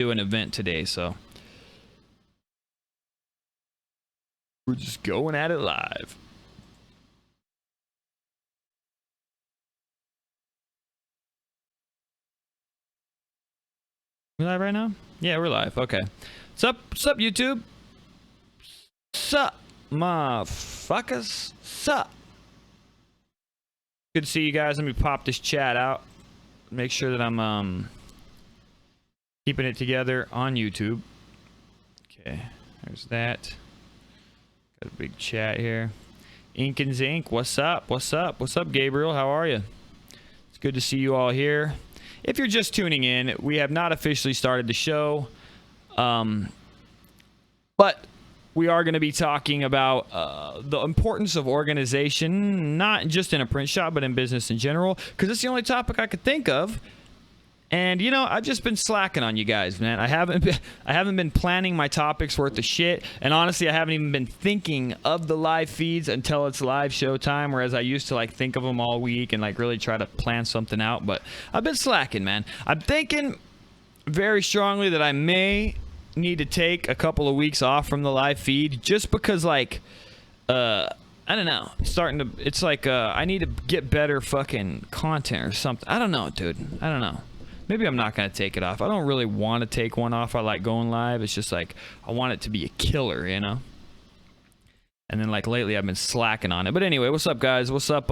do an event today, so we're just going at it live. We live right now? Yeah, we're live. Okay. What's up, YouTube? Sup, motherfuckers? Sup? Good to see you guys. Let me pop this chat out. Make sure that I'm keeping it together on YouTube. Okay, there's that. Got a big chat here. Ink and Zinc, what's up? What's up? What's up, Gabriel? How are you? It's good to see you all here. If you're just tuning in, we have not officially started the show, but we are going to be talking about the importance of organization, not just in a print shop, but in business in general, because it's the only topic I could think of. And you know, I've just been slacking on you guys, man. I haven't been planning my topics worth of shit, and honestly, I haven't even been thinking of the live feeds until it's live show time. Whereas I used to like think of them all week and like really try to plan something out. But I've been slacking, man. I'm thinking very strongly that I may need to take a couple of weeks off from the live feed, just because like I don't know, it's like I need to get better fucking content or something. I don't know, dude. I don't know. Maybe I'm not going to take it off. I don't really want to take one off. I like going live. It's just like I want it to be a killer, you know? And then like lately I've been slacking on it. But anyway, what's up, guys? What's up,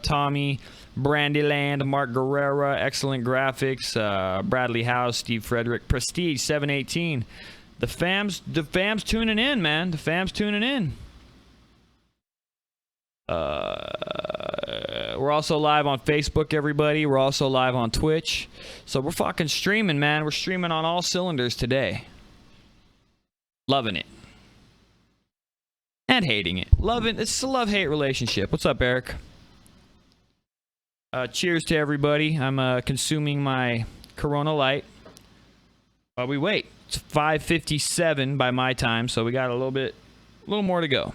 Tommy, Brandyland, Mark Guerrera, Excellent Graphics, Bradley House, Steve Frederick, Prestige 718. The fam's tuning in, man. The fam's tuning in. We're also live on Facebook, everybody. We're also live on Twitch. So we're fucking streaming, man. We're streaming on all cylinders today. Loving it. And hating it. Loving it. It's a love-hate relationship. What's up, Eric? Cheers to everybody. I'm consuming my Corona Light while we wait. It's 5:57 by my time, so we got a little more to go.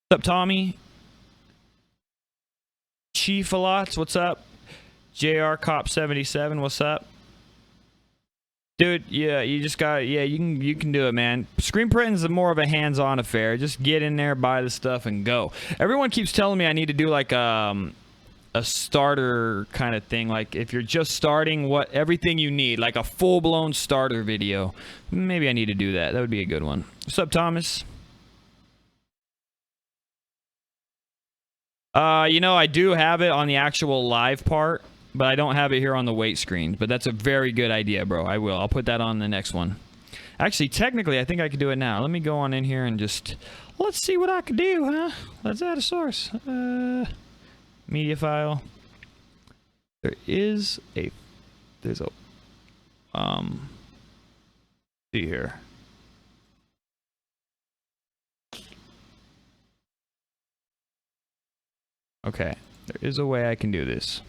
What's up, Tommy? Chief Alots, what's up? JR Cop 77, what's up? Dude, yeah, you just got, yeah, you can do it, man. Screen printing is more of a hands-on affair. Just get in there, buy the stuff, and go. Everyone keeps telling me I need to do like a starter kind of thing. Like if you're just starting, everything you need, like a full-blown starter video. Maybe I need to do that. That would be a good one. What's up, Thomas? You know, I do have it on the actual live part, but I don't have it here on the wait screen. But that's a very good idea, bro. I will. I'll put that on the next one. Actually, technically, I think I could do it now. Let me go on in here and just... Let's see what I can do, huh? Let's add a source. Media file. There's a... See here. Okay, there is a way I can do this.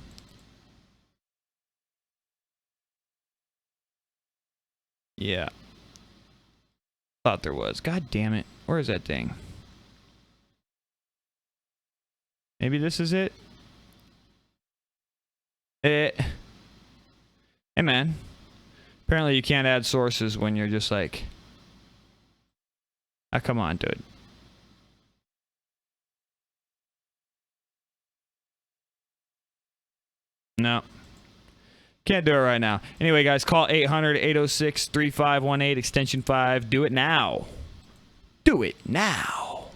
Yeah. Thought there was. God damn it. Where is that thing? Maybe this is it? Hey, man. Apparently you can't add sources when you're just like... Ah, come on, dude. No. Can't do it right now. Anyway, guys, call 800-806-3518, extension 5. Do it now. Do it now.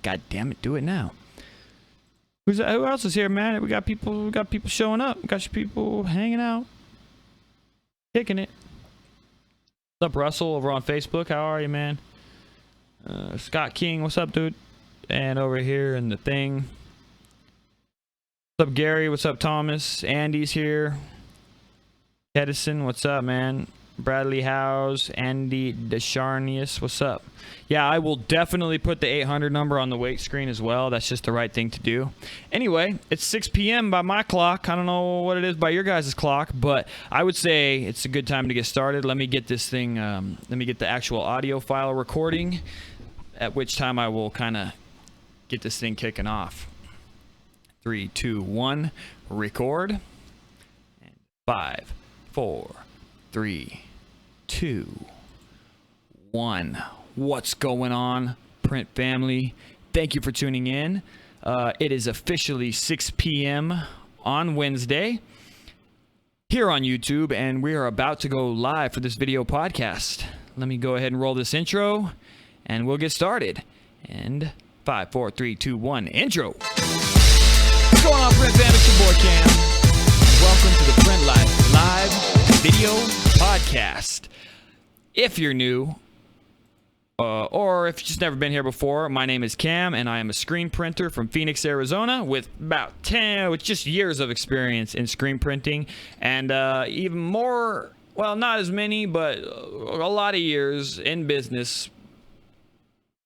God damn it, do it now. Who else is here, man? We got people showing up. We got people hanging out. Kicking it. What's up, Russell, over on Facebook? How are you, man? Scott King, what's up, dude? And over here in the thing. What's up, Gary? What's up, Thomas? Andy's here. Edison, what's up, man? Bradley Howes, Andy Descharnius, what's up? Yeah, I will definitely put the 800 number on the wait screen as well. That's just the right thing to do. Anyway, it's 6 p.m. by my clock. I don't know what it is by your guys' clock, but I would say it's a good time to get started. Let me get this thing, let me get the actual audio file recording, at which time I will kind of get this thing kicking off. 3, 2, 1, record. And 5, 4, 3, 2, 1. What's going on, Print family? Thank you for tuning in. It is officially 6 p.m. on Wednesday here on YouTube, and we are about to go live for this video podcast. Let me go ahead and roll this intro, and we'll get started. And 5, 4, 3, 2, 1, intro. What's going on, Print fam? It's your boy Cam. Welcome to the Print Life Live Video Podcast. If you're new, or if you've just never been here before, my name is Cam, and I am a screen printer from Phoenix, Arizona, with with just years of experience in screen printing, and even more, well, not as many, but a lot of years in business.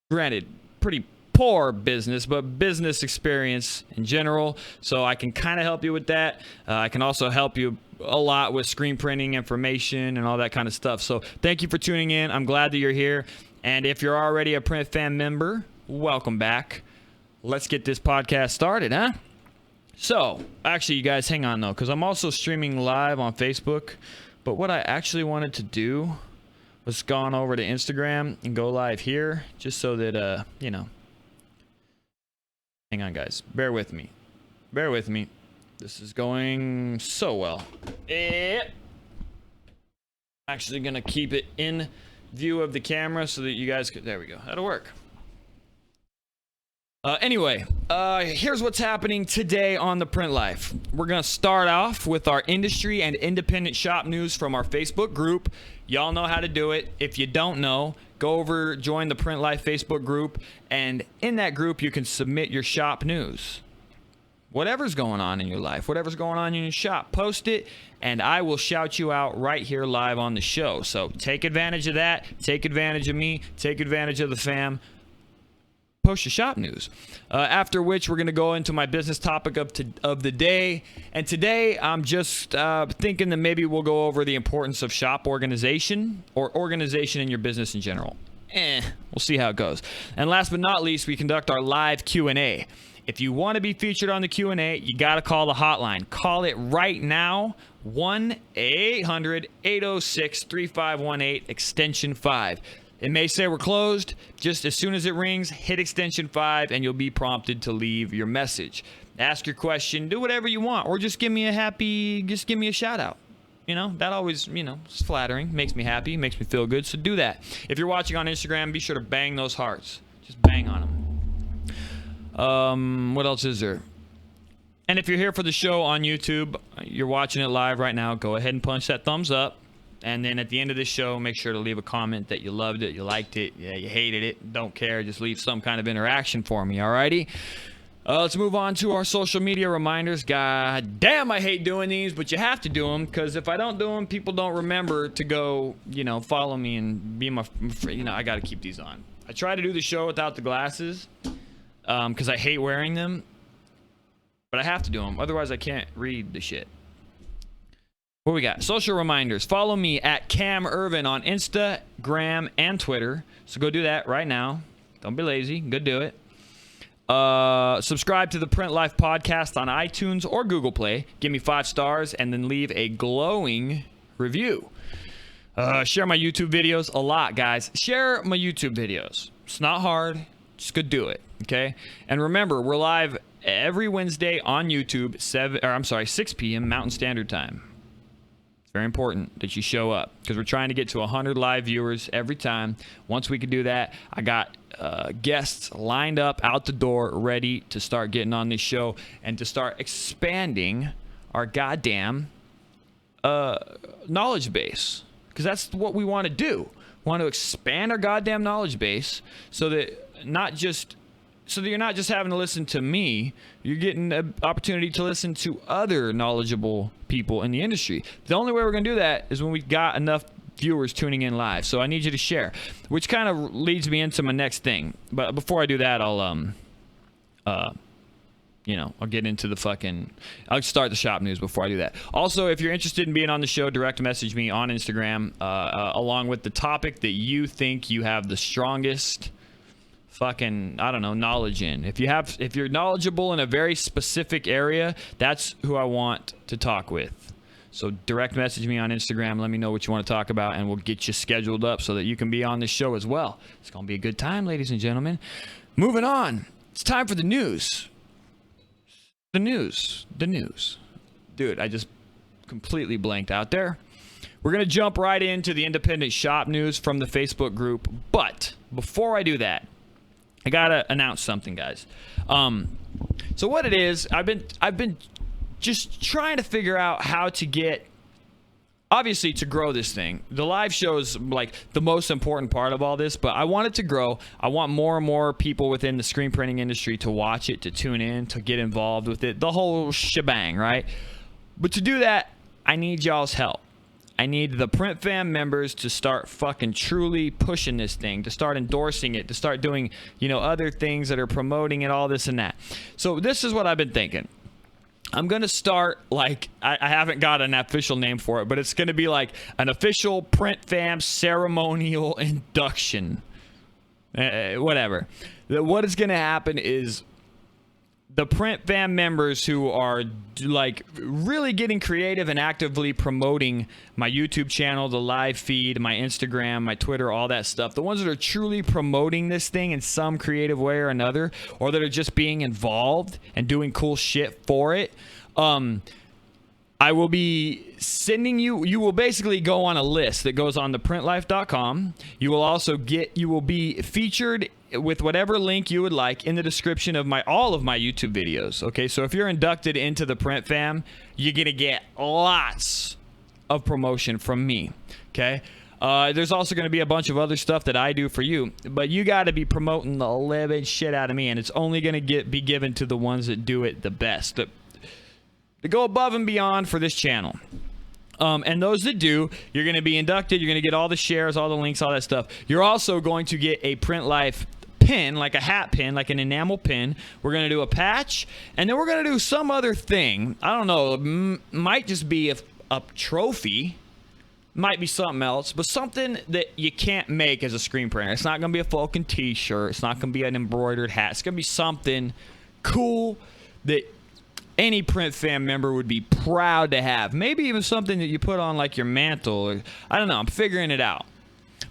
Granted, pretty poor business, but business experience in general, so I can kind of help you with that. I can also help you a lot with screen printing information and all that kind of stuff. So thank you for tuning in. I'm glad that you're here. And if you're already a Print Fam member, welcome back. Let's get this podcast started, huh? So, actually, you guys, hang on, though, because I'm also streaming live on Facebook. But what I actually wanted to do was go on over to Instagram and go live here, just so that, you know. Hang on, guys. Bear with me. Bear with me. This is going so well. I'm actually going to keep it in view of the camera so that you guys could, there we go, that'll work. Anyway, here's what's happening today on the Print Life. We're gonna start off with our industry and independent shop news from our Facebook group. Y'all know how to do it. If you don't know, go over, join the Print Life Facebook group, and in that group you can submit your shop news. Whatever's going on in your life, whatever's going on in your shop, post it, and I will shout you out right here live on the show. So take advantage of that. Take advantage of me. Take advantage of the fam. Post your shop news. After which, we're going to go into my business topic of the day. And today, I'm just thinking that maybe we'll go over the importance of shop organization or organization in your business in general. We'll see how it goes. And last but not least, we conduct our live Q&A. If you want to be featured on the Q&A, you got to call the hotline. Call it right now, 1-800-806-3518, extension 5. It may say we're closed. Just as soon as it rings, hit extension 5, and you'll be prompted to leave your message. Ask your question, do whatever you want, or just give me a shout out. You know, that always, it's flattering, makes me happy, makes me feel good, so do that. If you're watching on Instagram, be sure to bang those hearts. Just bang on them. What else is there? And if you're here for the show on YouTube, you're watching it live right now, go ahead and punch that thumbs up. And then at the end of this show, make sure to leave a comment that you loved it, you liked it, yeah, you hated it, don't care, just leave some kind of interaction for me, alrighty? Let's move on to our social media reminders. God damn, I hate doing these, but you have to do them, because if I don't do them, people don't remember to go, follow me and be my friend. I got to keep these on. I try to do the show without the glasses, because I hate wearing them, but I have to do them, otherwise I can't read the shit. What we got? Social reminders. Follow me at Cam Irvin on Instagram and Twitter, so go do that right now. Don't be lazy, go do it. Subscribe to the Print Life podcast on iTunes or Google Play. Give me 5 stars and then leave a glowing review. Share my YouTube videos a lot, guys. Share my YouTube videos. It's not hard. Just go do it, okay? And remember, we're live every Wednesday on YouTube, 6 p.m. Mountain Standard Time. It's very important that you show up, because we're trying to get to 100 live viewers every time. Once we can do that, I got guests lined up out the door, ready to start getting on this show and to start expanding our goddamn knowledge base, because that's what we want to do. We want to expand our goddamn knowledge base so that you're not just having to listen to me, you're getting an opportunity to listen to other knowledgeable people in the industry. The only way we're going to do that is when we got enough viewers tuning in live. So I need you to share, which kind of leads me into my next thing. But before I do that, I'll get into I'll start the shop news before I do that. Also, if you're interested in being on the show, direct message me on Instagram, along with the topic that you think you have the strongest knowledge in. If you're knowledgeable in a very specific area, that's who I want to talk with. So direct message me on Instagram. Let me know what you want to talk about, and we'll get you scheduled up so that you can be on this show as well. It's going to be a good time, ladies and gentlemen. Moving on. It's time for the news. The news. Dude, I just completely blanked out there. We're going to jump right into the independent shop news from the Facebook group. But before I do that, I got to announce something, guys. So what it is, I've been just trying to figure out how to get, obviously, to grow this thing. The live show is like the most important part of all this, but I want it to grow. I want more and more people within the screen printing industry to watch it, to tune in, to get involved with it, the whole shebang, right? But to do that, I need y'all's help. I need the Print Fam members to start fucking truly pushing this thing, to start endorsing it, to start doing, other things that are promoting it, all this and that. So this is what I've been thinking. I'm going to start, like, I haven't got an official name for it, but it's going to be like an official Print Fam ceremonial induction. Whatever. What is going to happen is the Print Fam members who are like really getting creative and actively promoting my YouTube channel, the live feed, my Instagram, my Twitter, all that stuff. The ones that are truly promoting this thing in some creative way or another, or that are just being involved and doing cool shit for it. I will be sending you will basically go on a list that goes on the printlife.com. You will be featured with whatever link you would like in the description of all of my YouTube videos. Okay, so if you're inducted into the Print Fam, you're gonna get lots of promotion from me. Okay, there's also gonna be a bunch of other stuff that I do for you, but you got to be promoting the living shit out of me, and it's only gonna be given to the ones that do it the best, that go above and beyond for this channel. And those that do, you're going to be inducted. You're going to get all the shares, all the links, all that stuff. You're also going to get a Print Life pin, like a hat pin, like an enamel pin. We're going to do a patch, and then we're going to do some other thing. I don't know. Might just be a trophy. Might be something else, but something that you can't make as a screen printer. It's not going to be a fucking t-shirt. It's not going to be an embroidered hat. It's going to be something cool that any Print Fam member would be proud to have. Maybe even something that you put on like your mantle, or I don't know, I'm figuring it out.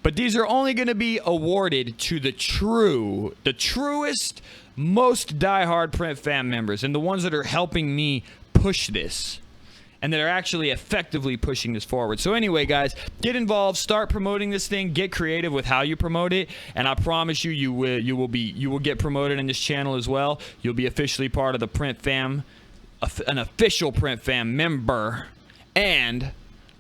But these are only going to be awarded to the truest, most diehard Print Fam members, and the ones that are helping me push this, and that are actually effectively pushing this forward. So anyway, guys, get involved, start promoting this thing, get creative with how you promote it, and I promise you, you will get promoted in this channel as well. You'll be officially part of the Print Fam, an official Print Fam member, and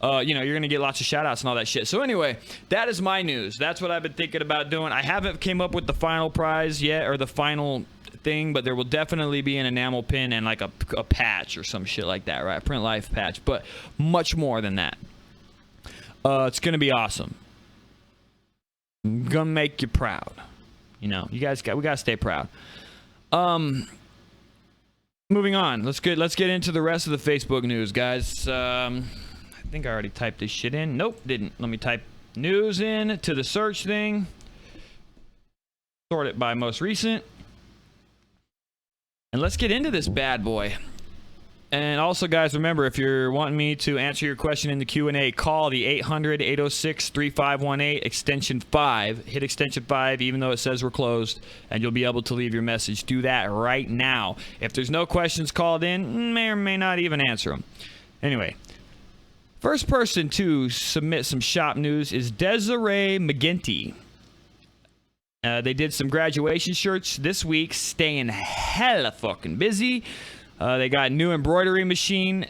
you're gonna get lots of shout outs and all that shit. So anyway, that is my news. That's what I've been thinking about doing. I haven't came up with the final prize yet, or the final thing, but there will definitely be an enamel pin and like a patch or some shit like that, right? Print Life patch, but much more than that. It's gonna be awesome. I'm gonna make you proud. We gotta stay proud. Moving on, let's get into the rest of the Facebook news, guys. I think I already typed this shit in. Nope, didn't. Let me type news in to the search thing. Sort it by most recent. And let's get into this bad boy. And also, guys, remember, if you're wanting me to answer your question in the Q&A, call the 800-806-3518, extension 5. Hit extension 5, even though it says we're closed, and you'll be able to leave your message. Do that right now. If there's no questions called in, may or may not even answer them. Anyway, first person to submit some shop news is Desiree McGinty. They did some graduation shirts this week, staying hella fucking busy. They got a new embroidery machine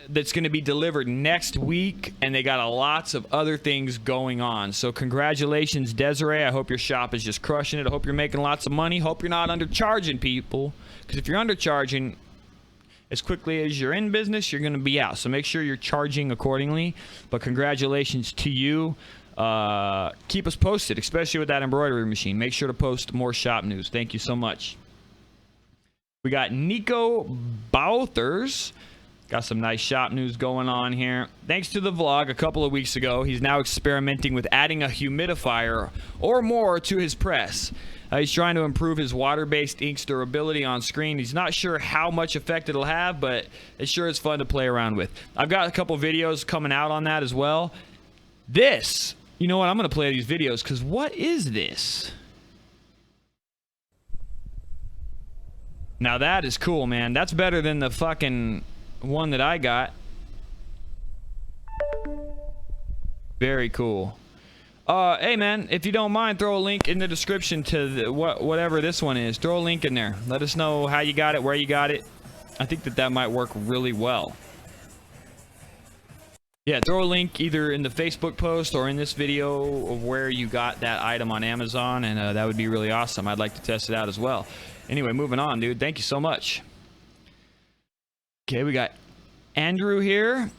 that's going to be delivered next week, and they got lots of other things going on. So congratulations, Desiree. I hope your shop is just crushing it. I hope you're making lots of money. Hope you're not undercharging people, because if you're undercharging, as quickly as you're in business, you're going to be out. So make sure you're charging accordingly. But congratulations to you. Keep us posted, especially with that embroidery machine. Make sure to post more shop news. Thank you so much. We got Nico Bouthers. Got some nice shop news going on here. Thanks to the vlog a couple of weeks ago, he's now experimenting with adding a humidifier or more to his press. He's trying to improve his water-based ink's durability on screen. He's not sure how much effect it'll have, but it sure is fun to play around with. I've got a couple videos coming out on that as well. This, you know what? I'm going to play these videos because what is this? Now that is cool, man. That's better than the fucking one that I got. Very cool. Hey man, if you don't mind, throw a link in the description to whatever this one is. Throw a link in there. Let us know how you got it, where you got it. I think that might work really well. Yeah, throw a link either in the Facebook post or in this video of where you got that item on Amazon, and that would be really awesome. I'd like to test it out as well. Anyway, moving on, dude. Thank you so much. Okay, we got Andrew here,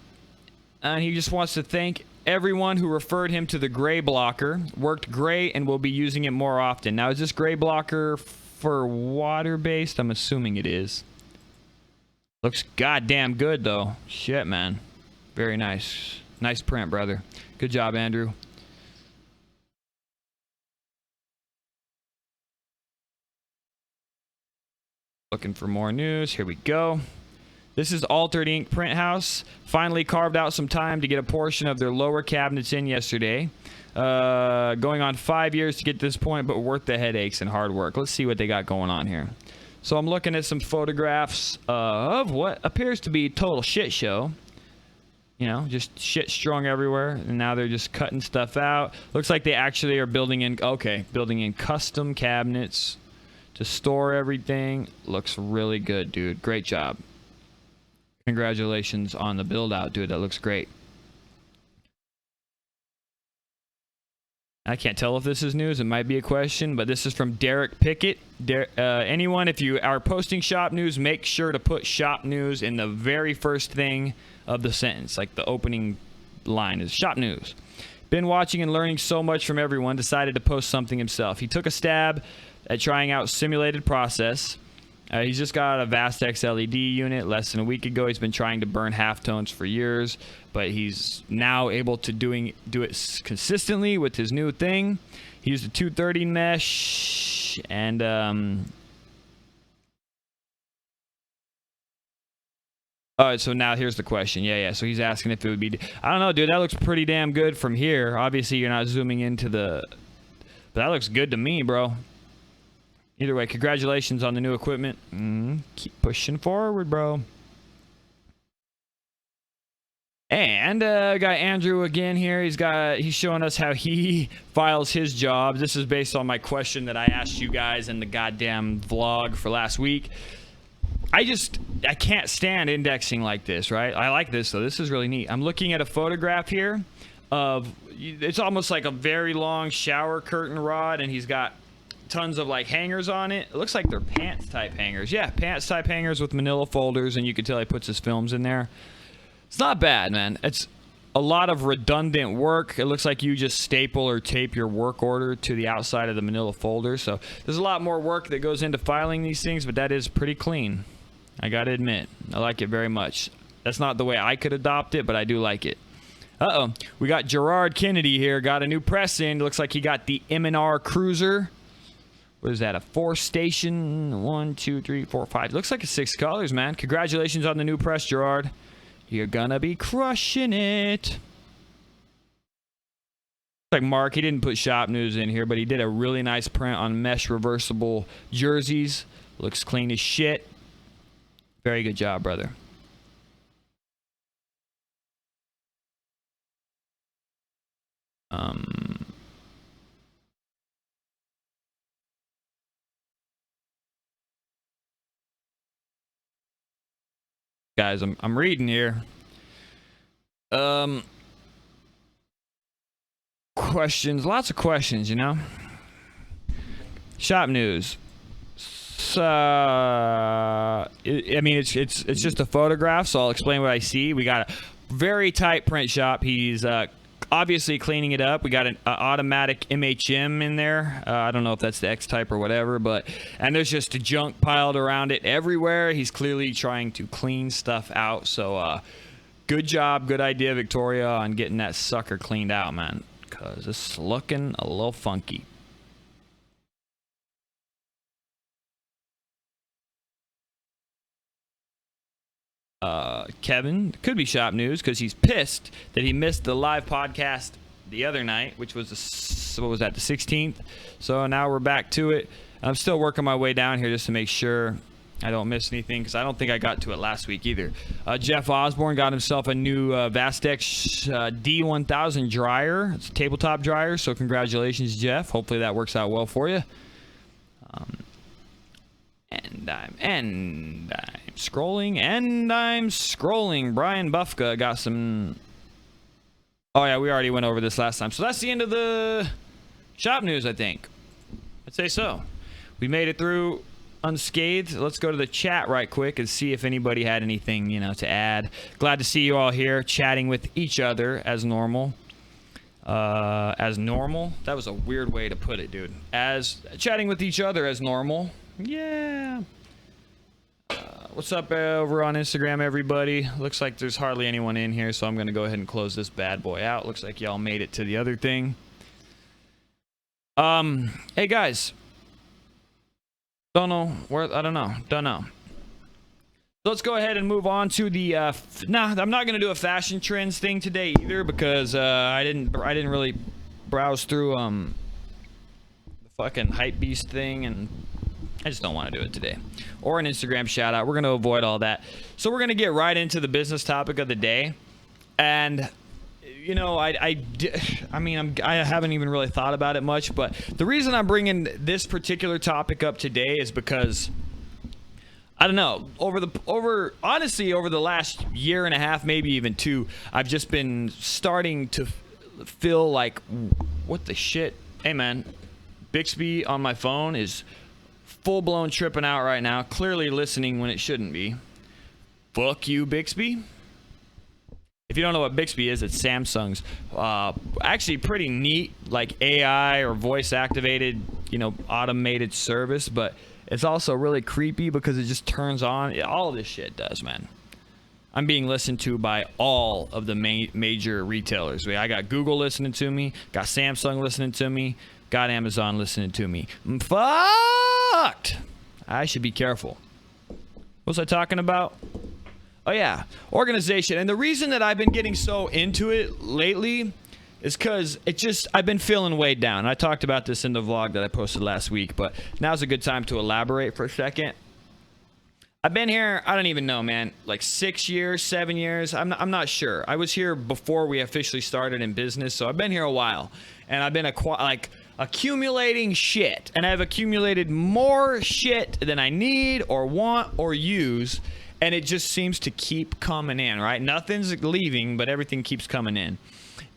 and he just wants to thank everyone who referred him to the gray blocker. Worked great and will be using it more often. Now, is this gray blocker for water-based? I'm assuming it is. Looks goddamn good, though. Shit, man. Very nice. Nice print, brother. Good job, Andrew. Looking for more news. Here we go. This is Altered Ink Print House. Finally carved out some time to get a portion of their lower cabinets in yesterday. Going on 5 years to get to this point, but worth the headaches and hard work. Let's see what they got going on here. So I'm looking at some photographs of what appears to be a total shit show. You know, just shit strung everywhere, and now they're just cutting stuff out. Looks like they actually are building in custom cabinets to store everything. Looks really good, dude. Great job. Congratulations on the build out, dude. That looks great. I can't tell if this is news. It might be a question, but this is from Derek Pickett. Anyone, if you are posting shop news, make sure to put shop news in the very first thing of the sentence. Like the opening line is shop news. Been watching and learning so much from everyone, decided to post something himself. He took a stab at trying out simulated process. He's just got a Vastex LED unit. Less than a week ago, he's been trying to burn halftones for years, but he's now able to do it consistently with his new thing. He used a 230 mesh, and all right, so now here's the question. Yeah, so he's asking if it would be... I don't know, dude. That looks pretty damn good from here. Obviously, you're not zooming into the... But that looks good to me, bro. Either way, congratulations on the new equipment. Keep pushing forward, bro. And got Andrew again here. He's showing us how he files his jobs. This is based on my question that I asked you guys in the goddamn vlog for last week. I can't stand indexing like this, right? I like this, though. This is really neat. I'm looking at a photograph here of... It's almost like a very long shower curtain rod, and he's got tons of like hangers on it. It looks like they're pants type hangers. Yeah, pants type hangers with manila folders, and you can tell he puts his films in there. It's not bad, man. It's a lot of redundant work. It looks like you just staple or tape your work order to the outside of the manila folder. So there's a lot more work that goes into filing these things, but that is pretty clean. I gotta admit, I like it very much. That's not the way I could adopt it, but I do like it. We got Gerard Kennedy here. Got a new press in. Looks like he got the M&R Cruiser. What is that? A 4-station? 1, 2, 3, 4, 5. Looks like it's 6 colors, man. Congratulations on the new press, Gerard. You're gonna be crushing it. Like Mark, he didn't put shop news in here, but he did a really nice print on mesh reversible jerseys. Looks clean as shit. Very good job, brother. Guys, I'm reading here. Questions, lots of questions, you know. Shop news. I mean, it's just a photograph, so I'll explain what I see. We got a very tight print shop. He's obviously cleaning it up. We got an automatic MHM in there. I don't know if that's the X-Type or whatever, and there's just junk piled around it everywhere. He's clearly trying to clean stuff out. So good job, good idea, Victoria, on getting that sucker cleaned out, man, because it's looking a little funky. Kevin, could be shop news, because he's pissed that he missed the live podcast the other night, which was what was that, the 16th? So now we're back to it. I'm still working my way down here just to make sure I don't miss anything, because I don't think I got to it last week either. Jeff Osborne got himself a new Vastex D1000 dryer. It's a tabletop dryer, so congratulations, Jeff. Hopefully that works out well for you. And I'm scrolling. Brian Bufka got some. Oh yeah, we already went over this last time. So that's the end of the shop news, I think. I'd say so. We made it through unscathed. Let's go to the chat right quick and see if anybody had anything, to add. Glad to see you all here chatting with each other as normal. As normal? That was a weird way to put it, dude. As chatting with each other as normal. Yeah. What's up over on Instagram, everybody? Looks like there's hardly anyone in here, so I'm going to go ahead and close this bad boy out. Looks like y'all made it to the other thing. Hey, guys. Don't know. So let's go ahead and move on to the, I'm not going to do a fashion trends thing today either, because I didn't really browse through the fucking Hypebeast thing, and I just don't want to do it today. Or an Instagram shout out. We're going to avoid all that. So we're going to get right into the business topic of the day. And, I haven't even really thought about it much. But the reason I'm bringing this particular topic up today is because, I don't know, over the last year and a half, maybe even 2, I've just been starting to feel like, what the shit? Hey, man, Bixby on my phone is full-blown tripping out right now, clearly listening when it shouldn't be. Fuck you, Bixby. If you don't know what Bixby is, it's Samsung's actually pretty neat, like AI or voice-activated, automated service, but it's also really creepy because it just turns on. All of this shit does, man. I'm being listened to by all of the major retailers. I got Google listening to me, got Samsung listening to me, got Amazon listening to me. Fucked. I should be careful. What was I talking about? Oh yeah, organization. And the reason that I've been getting so into it lately is because I've been feeling weighed down. I talked about this in the vlog that I posted last week, but now's a good time to elaborate for a second. I've been here, I don't even know, man, like 6 years, 7 years. I'm not sure. I was here before we officially started in business, so I've been here a while. And I've been accumulating shit, and I've accumulated more shit than I need or want or use, and it just seems to keep coming in, right? Nothing's leaving, but everything keeps coming in.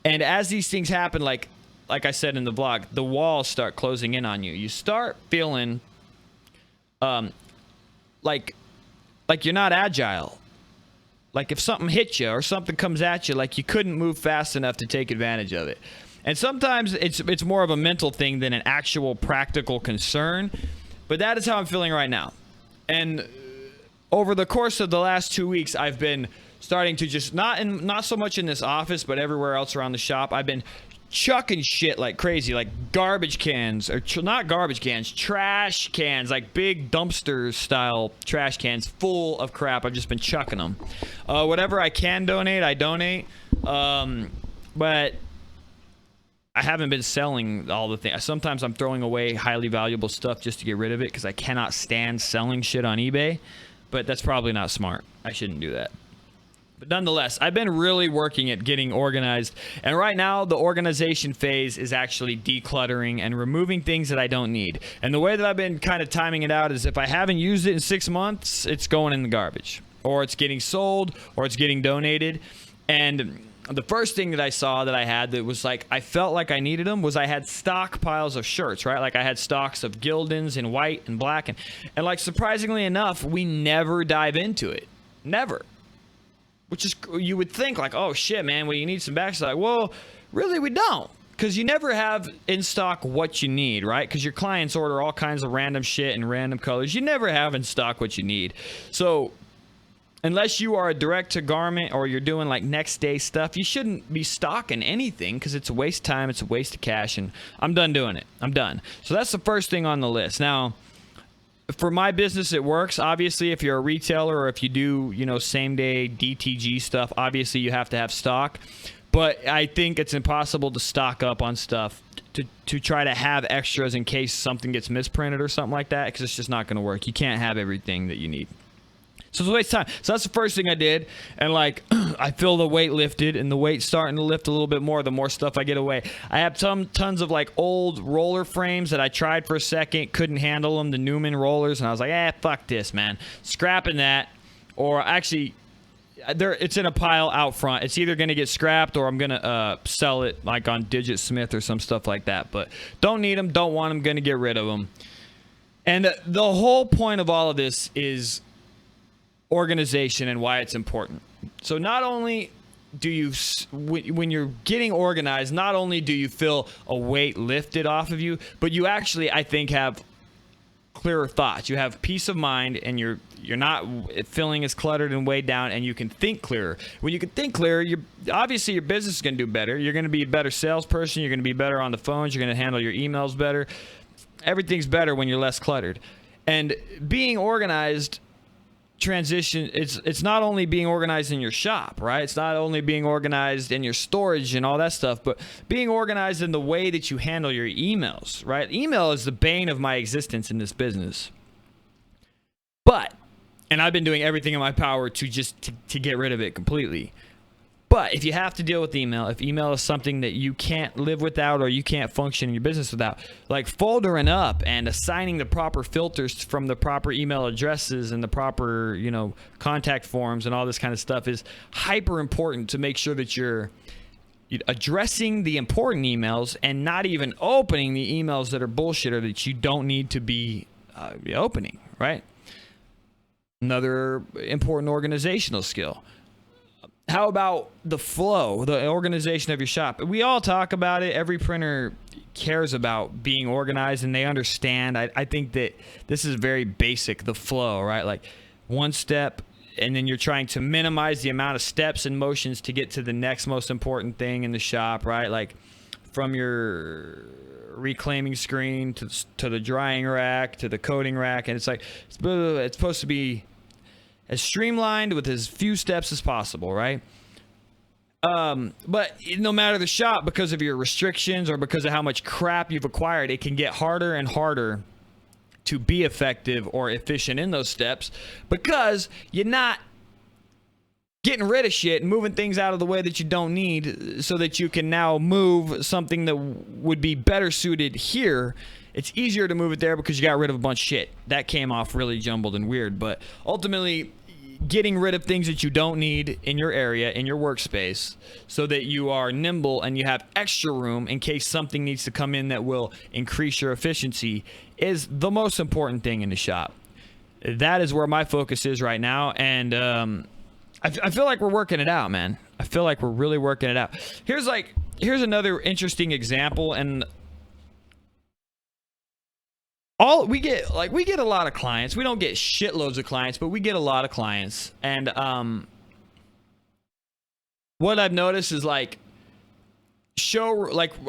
And as these things happen, like I said in the vlog, the walls start closing in on you. You start feeling like you're not agile. Like if something hits you or something comes at you, like you couldn't move fast enough to take advantage of it. And sometimes it's more of a mental thing than an actual practical concern. But that is how I'm feeling right now. And over the course of the last 2 weeks, I've been starting to just, not so much in this office, but everywhere else around the shop, I've been chucking shit like crazy, like garbage cans, or not garbage cans, trash cans, like big dumpster style trash cans full of crap. I've just been chucking them. Whatever I can donate, I donate. But I haven't been selling all the things. Sometimes I'm throwing away highly valuable stuff just to get rid of it because I cannot stand selling shit on eBay. But that's probably not smart. I shouldn't do that. But nonetheless, I've been really working at getting organized. And right now, the organization phase is actually decluttering and removing things that I don't need. And the way that I've been kind of timing it out is if I haven't used it in 6 months, it's going in the garbage. Or it's getting sold, or it's getting donated. And the first thing that I saw that I had that was like, I felt like I needed them was I had stockpiles of shirts, right? Like I had stocks of Gildans in white and black. And like surprisingly enough, we never dive into it. Never. which is, you would think like, oh shit, man, well, you need some backstock. Well, really, we don't. Because you never have in stock what you need, right? Because your clients order all kinds of random shit in random colors. You never have in stock what you need. So unless you are a direct to garment or you're doing like next day stuff, you shouldn't be stocking anything because it's a waste of time. It's a waste of cash. And I'm done doing it. I'm done. So that's the first thing on the list. Now, for my business, it works. Obviously, if you're a retailer or if you do, same day DTG stuff, obviously you have to have stock. But I think it's impossible to stock up on stuff to try to have extras in case something gets misprinted or something like that, because it's just not going to work. You can't have everything that you need. So it's a waste of time. So that's the first thing I did. And like, I feel the weight lifted, and the weight's starting to lift a little bit more the more stuff I get away. I have tons of like old roller frames that I tried for a second, couldn't handle them, the Newman rollers. And I was like, fuck this, man. Scrapping that. Or actually, it's in a pile out front. It's either going to get scrapped or I'm going to sell it like on Digit Smith or some stuff like that. But don't need them, don't want them, going to get rid of them. And the whole point of all of this is organization and why it's important. So not only do you, when you're getting organized, not only do you feel a weight lifted off of you, but you actually, I think, have clearer thoughts. You have peace of mind, and you're not feeling as cluttered and weighed down, and you can think clearer. When you can think clearer, obviously your business is going to do better. You're going to be a better salesperson. You're going to be better on the phones. You're going to handle your emails better. Everything's better when you're less cluttered. And being organized transition, it's not only being organized in your shop, right? It's not only being organized in your storage and all that stuff, but being organized in the way that you handle your emails, right? Email is the bane of my existence in this business. And I've been doing everything in my power to get rid of it completely. But if you have to deal with email, if email is something that you can't live without or you can't function in your business without, like foldering up and assigning the proper filters from the proper email addresses and the proper, contact forms and all this kind of stuff is hyper important to make sure that you're addressing the important emails and not even opening the emails that are bullshit or that you don't need to be opening, right? Another important organizational skill. How about the flow, the organization of your shop? We all talk about it. Every printer cares about being organized, and they understand. I think that this is very basic, the flow, right? Like one step, and then you're trying to minimize the amount of steps and motions to get to the next most important thing in the shop, right? Like from your reclaiming screen to the drying rack to the coating rack, and it's like it's supposed to be as streamlined with as few steps as possible, right? But no matter the shop, because of your restrictions or because of how much crap you've acquired, it can get harder and harder to be effective or efficient in those steps because you're not getting rid of shit and moving things out of the way that you don't need so that you can now move something that would be better suited here. It's easier to move it there because you got rid of a bunch of shit. That came off really jumbled and weird, but ultimately getting rid of things that you don't need in your area, in your workspace, so that you are nimble and you have extra room in case something needs to come in that will increase your efficiency is the most important thing in the shop. That is where my focus is right now, and I feel like we're working it out, man. I feel like we're really working it out. Here's another interesting example, and we get a lot of clients. We don't get shitloads of clients, but we get a lot of clients. And what I've noticed is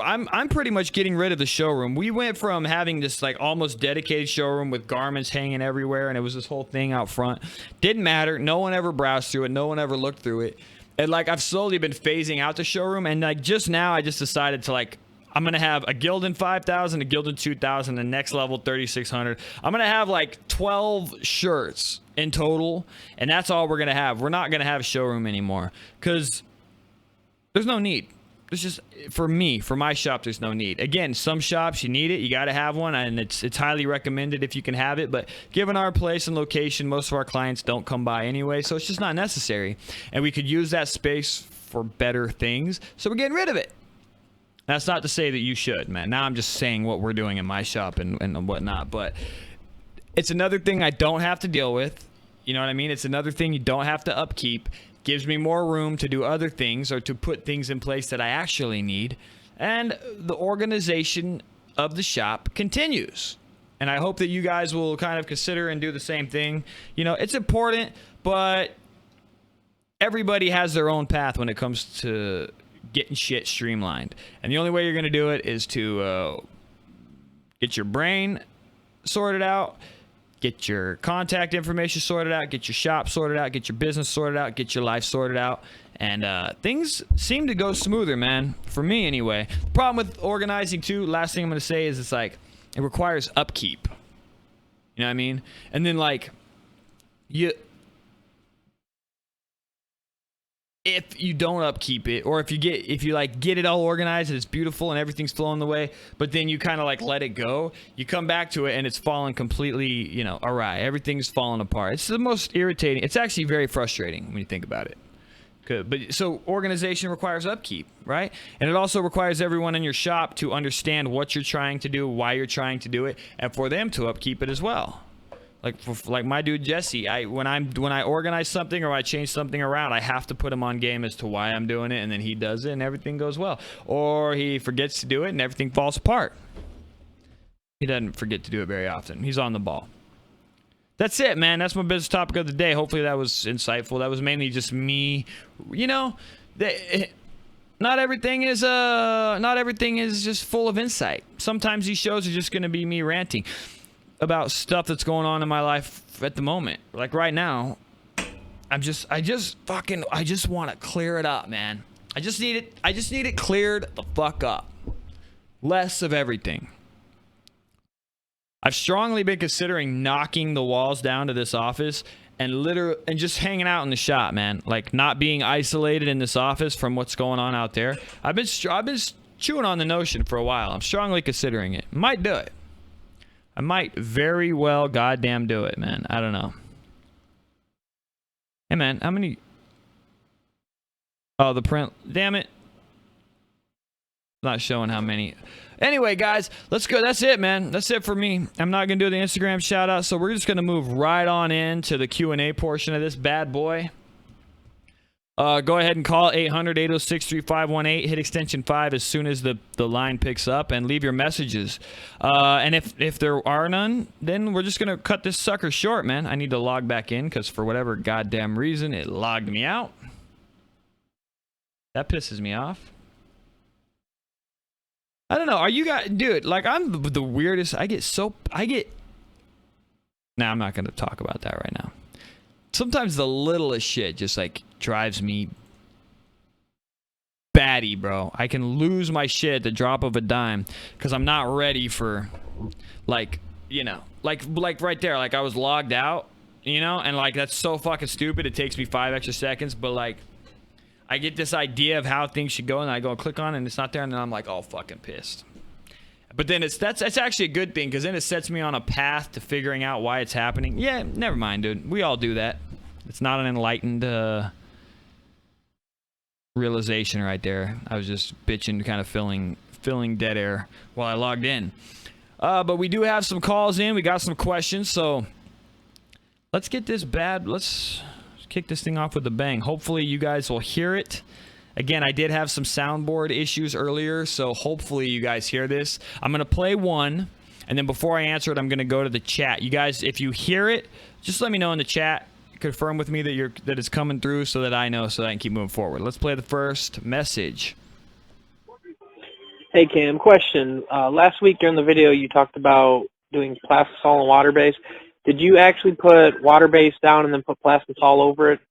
I'm pretty much getting rid of the showroom. We went from having this almost dedicated showroom with garments hanging everywhere, and it was this whole thing out front. Didn't matter. No one ever browsed through it. No one ever looked through it. And I've slowly been phasing out the showroom, and just now I just decided to I'm going to have a Gildan 5000, a Gildan 2000, the next level 3600. I'm going to have 12 shirts in total, and that's all we're going to have. We're not going to have a showroom anymore because there's no need. There's just, for my shop, there's no need. Again, some shops, you need it. You got to have one, and it's highly recommended if you can have it. But given our place and location, most of our clients don't come by anyway, so it's just not necessary. And we could use that space for better things, so we're getting rid of it. That's not to say that you should, man. Now I'm just saying what we're doing in my shop and whatnot. But it's another thing I don't have to deal with. You know what I mean? It's another thing you don't have to upkeep. gives me more room to do other things or to put things in place that I actually need. And the organization of the shop continues. And I hope that you guys will kind of consider and do the same thing. You know, it's important, but everybody has their own path when it comes to getting shit streamlined. And the only way you're going to do it is to get your brain sorted out, get your contact information sorted out, get your shop sorted out, get your business sorted out, get your life sorted out. And things seem to go smoother, man. For me, anyway. The problem with organizing, too, last thing I'm going to say is it's like, it requires upkeep. You know what I mean? And then, like, if you don't upkeep it, or if you get it all organized and it's beautiful and everything's flowing the way, but then you kind of like let it go, you come back to it and it's falling completely, you know, awry. Everything's falling apart. It's the most irritating. It's actually very frustrating when you think about it. Good. But so organization requires upkeep, right? And it also requires everyone in your shop to understand what you're trying to do, why you're trying to do it, and for them to upkeep it as well. Like my dude Jesse, when I organize something or I change something around, I have to put him on game as to why I'm doing it, and then he does it and everything goes well. Or he forgets to do it and everything falls apart. He doesn't forget to do it very often. He's on the ball. That's it, man. That's my business topic of the day. Hopefully that was insightful. That was mainly just me. You know, not everything is just full of insight. Sometimes these shows are just going to be me ranting about stuff that's going on in my life at the moment. Like right now, I just want to clear it up, man. I just need it cleared the fuck up. Less of everything. I've strongly been considering knocking the walls down to this office and just hanging out in the shop, man. Like not being isolated in this office from what's going on out there. I've been chewing on the notion for a while. I'm strongly considering it. Might do it. I might very well goddamn do it, man. I don't know. Hey, man, how many... Oh, the print... Damn it. Not showing how many... Anyway, guys, let's go. That's it, man. That's it for me. I'm not going to do the Instagram shout-out, so we're just going to move right on into the Q&A portion of this bad boy. Go ahead and call 800-806-3518. Hit extension 5 as soon as the line picks up, and leave your messages. And if there are none, then we're just going to cut this sucker short, man. I need to log back in because for whatever goddamn reason, it logged me out. That pisses me off. I don't know. Are you guys... Dude, like, I'm the weirdest. Nah, I'm not going to talk about that right now. Sometimes the littlest shit just, like, drives me batty, bro. I can lose my shit at the drop of a dime because I'm not ready for, like, you know, like right there. Like, I was logged out, you know? And, like, that's so fucking stupid. It takes me 5 extra seconds, but, like... I get this idea of how things should go, and I go and click on it, and it's not there, and then I'm like, oh, fucking pissed. But then that's actually a good thing, because then it sets me on a path to figuring out why it's happening. Yeah, never mind, dude. We all do that. It's not an enlightened realization right there. I was just bitching, kind of filling dead air while I logged in. But we do have some calls in. We got some questions, so let's get this let's kick this thing off with a bang. Hopefully you guys will hear it. Again, I did have some soundboard issues earlier, so hopefully you guys hear this. I'm going to play one, and then before I answer it, I'm going to go to the chat. You guys, if you hear it, just let me know in the chat. Confirm with me that it's coming through so that I know, so that I can keep moving forward. Let's play the first message. Hey, Cam, question. Last week during the video, you talked about doing plastisol and water base. Did you actually put water base down and then put plastisol over it?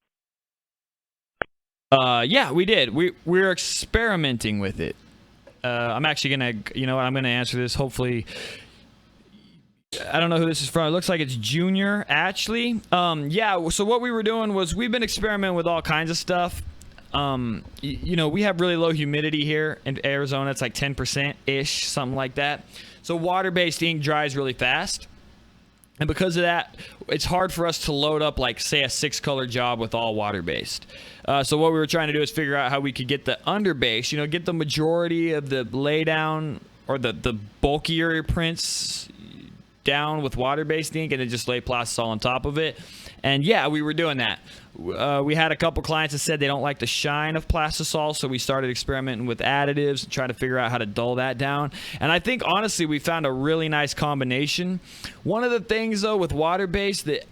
Yeah, we did. We're experimenting with it. I'm actually gonna, I'm gonna answer this. Hopefully, I don't know who this is from. It looks like it's Junior, actually. Yeah. So what we were doing was we've been experimenting with all kinds of stuff. We have really low humidity here in Arizona. It's like 10% ish, something like that. So water-based ink dries really fast. And because of that, it's hard for us to load up, like, say, a 6-color job with all water-based. So what we were trying to do is figure out how we could get the underbase, get the majority of the laydown or the bulkier prints down with water-based ink and then just lay plastisol on top of it. And yeah, we were doing that. We had a couple clients that said they don't like the shine of Plastisol, so we started experimenting with additives and trying to figure out how to dull that down. And I think, honestly, we found a really nice combination. One of the things, though, with water-based that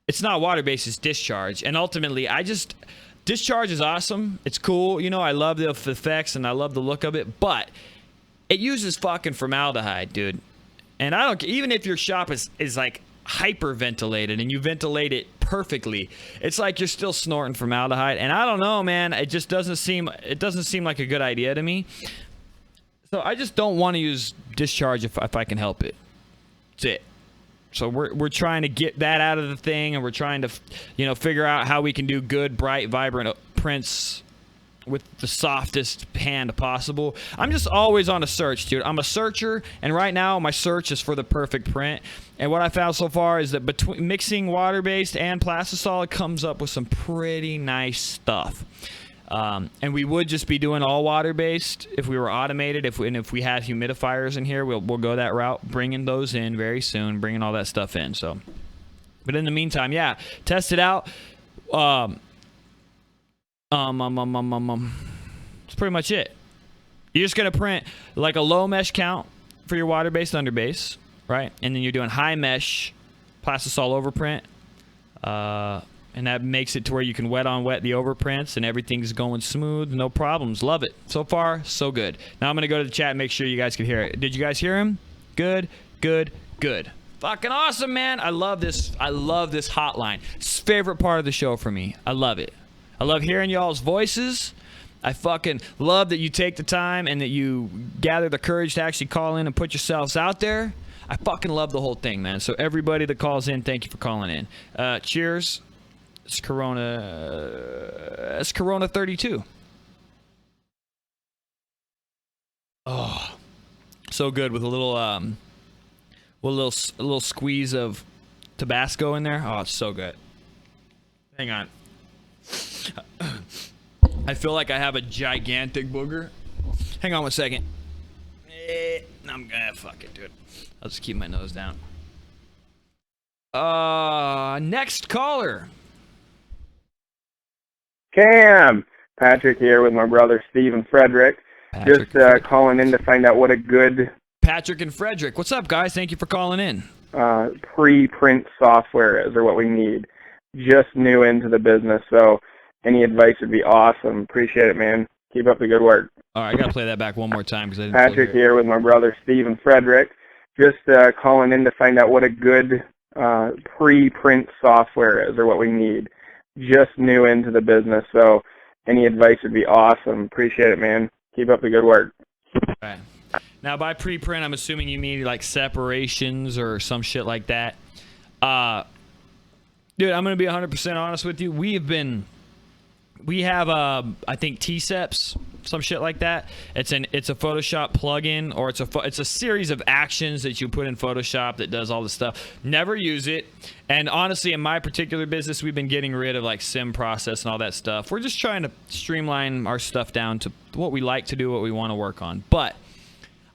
it's not water-based, it's discharge. And ultimately, discharge is awesome. It's cool. You know, I love the effects and I love the look of it, but it uses fucking formaldehyde, dude. And I don't, even if your shop is like hyperventilated and you ventilate it perfectly, it's like you're still snorting formaldehyde. And I don't know, man, it doesn't seem like a good idea to me. So I just don't want to use discharge if I can help it. That's it. So we're trying to get that out of the thing, and we're trying to, you know, figure out how we can do good, bright, vibrant prints with the softest hand possible. I'm just always on a search, dude. I'm a searcher, and right now my search is for the perfect print. And what I found so far is that between mixing water-based and Plastisol, it comes up with some pretty nice stuff. And we would just be doing all water-based if we were automated. If we had humidifiers in here, we'll go that route, bringing those in very soon, bringing all that stuff in. So, but in the meantime, yeah, test it out. That's pretty much it. You're just gonna print like a low mesh count for your water-based underbase, right? And then you're doing high mesh Plastisol overprint. And that makes it to where you can wet on wet the overprints and everything's going smooth, no problems. Love it. So far, so good. Now I'm gonna go to the chat and make sure you guys can hear it. Did you guys hear him? Good, good, good. Fucking awesome, man. I love this hotline. It's the favorite part of the show for me. I love it. I love hearing y'all's voices. I fucking love that you take the time and that you gather the courage to actually call in and put yourselves out there. I fucking love the whole thing, man. So everybody that calls in, thank you for calling in. Cheers. It's Corona 32. Oh, so good with a little squeeze of Tabasco in there. Oh, it's so good. Hang on. I feel like I have a gigantic booger. Hang on one second. I'm gonna fuck it, dude. I'll just keep my nose down. Next caller. Cam, Patrick here with my brother Steve and Frederick. Just calling in to find out what a good Patrick and Frederick. What's up, guys? Thank you for calling in. pre-print software is, or what we need. Just new into the business, so any advice would be awesome. Appreciate it, man. Keep up the good work. All right, I gotta play that back one more time because I didn't. Patrick here with my brother Steve and Frederick. Just calling in to find out what a good pre-print software is, or what we need. Just new into the business, so any advice would be awesome. Appreciate it, man. Keep up the good work. All right. Now, by pre-print, I'm assuming you mean like separations or some shit like that. Dude, I'm gonna be 100% honest with you. We have I think TSEPs, some shit like that. It's a Photoshop plugin, or it's a series of actions that you put in Photoshop that does all the stuff. Never use it. And honestly, in my particular business, we've been getting rid of like sim process and all that stuff. We're just trying to streamline our stuff down to what we like to do, what we want to work on. But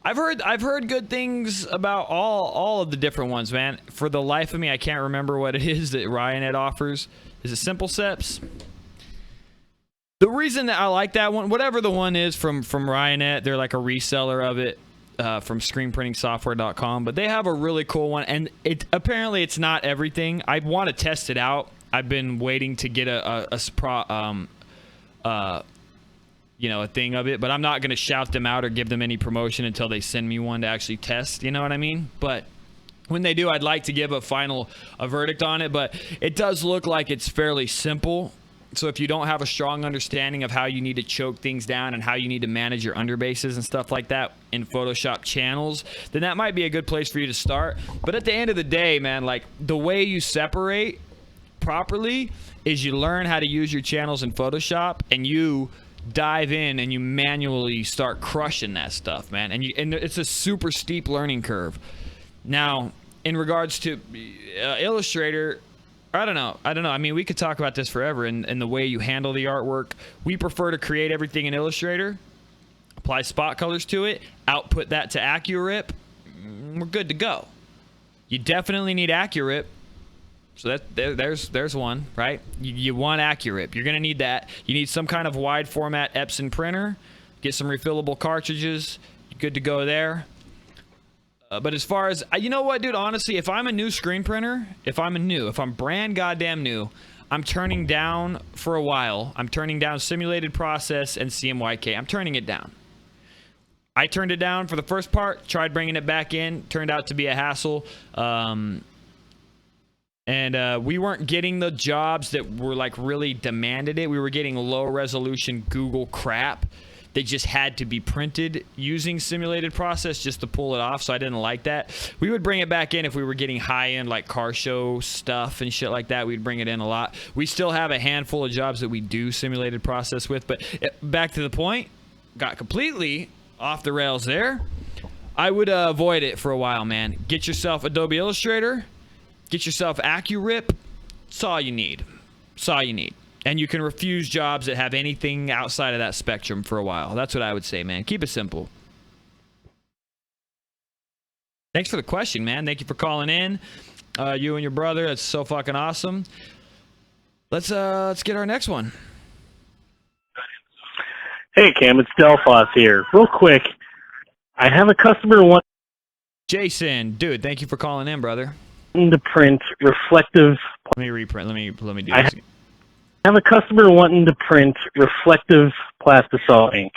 I've heard good things about all of the different ones, man. For the life of me, I can't remember what it is that Ryonet offers. Is it Simple Steps? The reason that I like that one, whatever the one is from Ryonet, they're like a reseller of it from screenprintingsoftware.com, but they have a really cool one, and apparently it's not everything. I want to test it out. I've been waiting to get a thing of it, but I'm not going to shout them out or give them any promotion until they send me one to actually test, you know what I mean? But when they do, I'd like to give a verdict on it, but it does look like it's fairly simple. So if you don't have a strong understanding of how you need to choke things down and how you need to manage your underbases and stuff like that in Photoshop channels, then that might be a good place for you to start. But at the end of the day, man, like the way you separate properly is you learn how to use your channels in Photoshop, and you dive in and you manually start crushing that stuff, man. And it's a super steep learning curve. Now, in regards to Illustrator, I don't know. I mean, we could talk about this forever and the way you handle the artwork. We prefer to create everything in Illustrator, apply spot colors to it, output that to AccuRip. We're good to go. You definitely need AccuRip So there's one, right? You want accurate. You're gonna need that. You need some kind of wide format Epson printer. Get some refillable cartridges. You're good to go there. But as far as, you know what, dude, honestly, if I'm a new screen printer, if I'm brand goddamn new, I'm turning down for a while. I'm turning down Simulated Process and CMYK. I'm turning it down. I turned it down for the first part, tried bringing it back in, turned out to be a hassle. And we weren't getting the jobs that were like really demanded it. We were getting low resolution Google crap. They just had to be printed using Simulated Process just to pull it off, so I didn't like that. We would bring it back in if we were getting high-end like car show stuff and shit like that. We'd bring it in a lot. We still have a handful of jobs that we do Simulated Process with, but back to the point, got completely off the rails there. I would avoid it for a while, man. Get yourself Adobe Illustrator. Get yourself AccuRip. That's all you need. That's all you need. And you can refuse jobs that have anything outside of that spectrum for a while. That's what I would say, man. Keep it simple. Thanks for the question, man. Thank you for calling in. You and your brother. That's so fucking awesome. Let's get our next one. Hey, Cam. It's Delphos here. Real quick, I have a customer wanting Jason, dude, thank you for calling in, brother. to print reflective. Let me reprint. Let me do this again. I have a customer wanting to print reflective plastisol ink.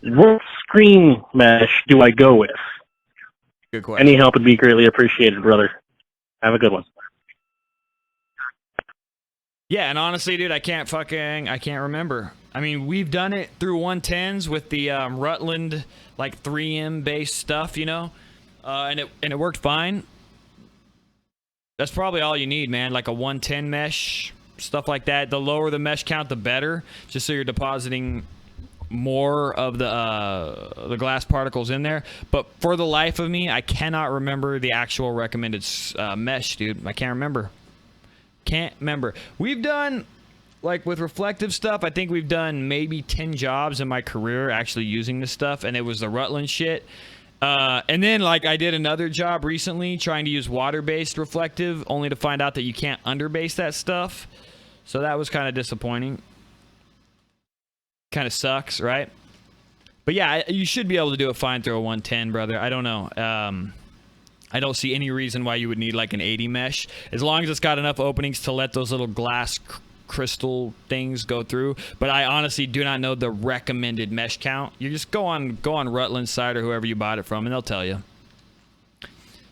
What screen mesh do I go with? Good question. Any help would be greatly appreciated, brother. Have a good one. Yeah, and honestly, dude, I can't remember. I mean, we've done it through 110s with the Rutland like 3M based stuff, you know, and it worked fine. That's probably all you need, man. Like a 110 mesh, stuff like that. The lower the mesh count, the better. Just so you're depositing more of the glass particles in there. But for the life of me, I cannot remember the actual recommended mesh, dude. I can't remember. Can't remember. We've done, like with reflective stuff, I think we've done maybe 10 jobs in my career actually using this stuff, and it was the Rutland shit. And then like I did another job recently trying to use water-based reflective, only to find out that you can't underbase that stuff. So that was kind of disappointing. Kind of sucks, right? But yeah, you should be able to do it fine through a 110, brother. I don't know. I don't see any reason why you would need like an 80 mesh, as long as it's got enough openings to let those little glass crystal things go through. But I honestly do not know the recommended mesh count. You just go on Rutland's site or whoever you bought it from, and they'll tell you.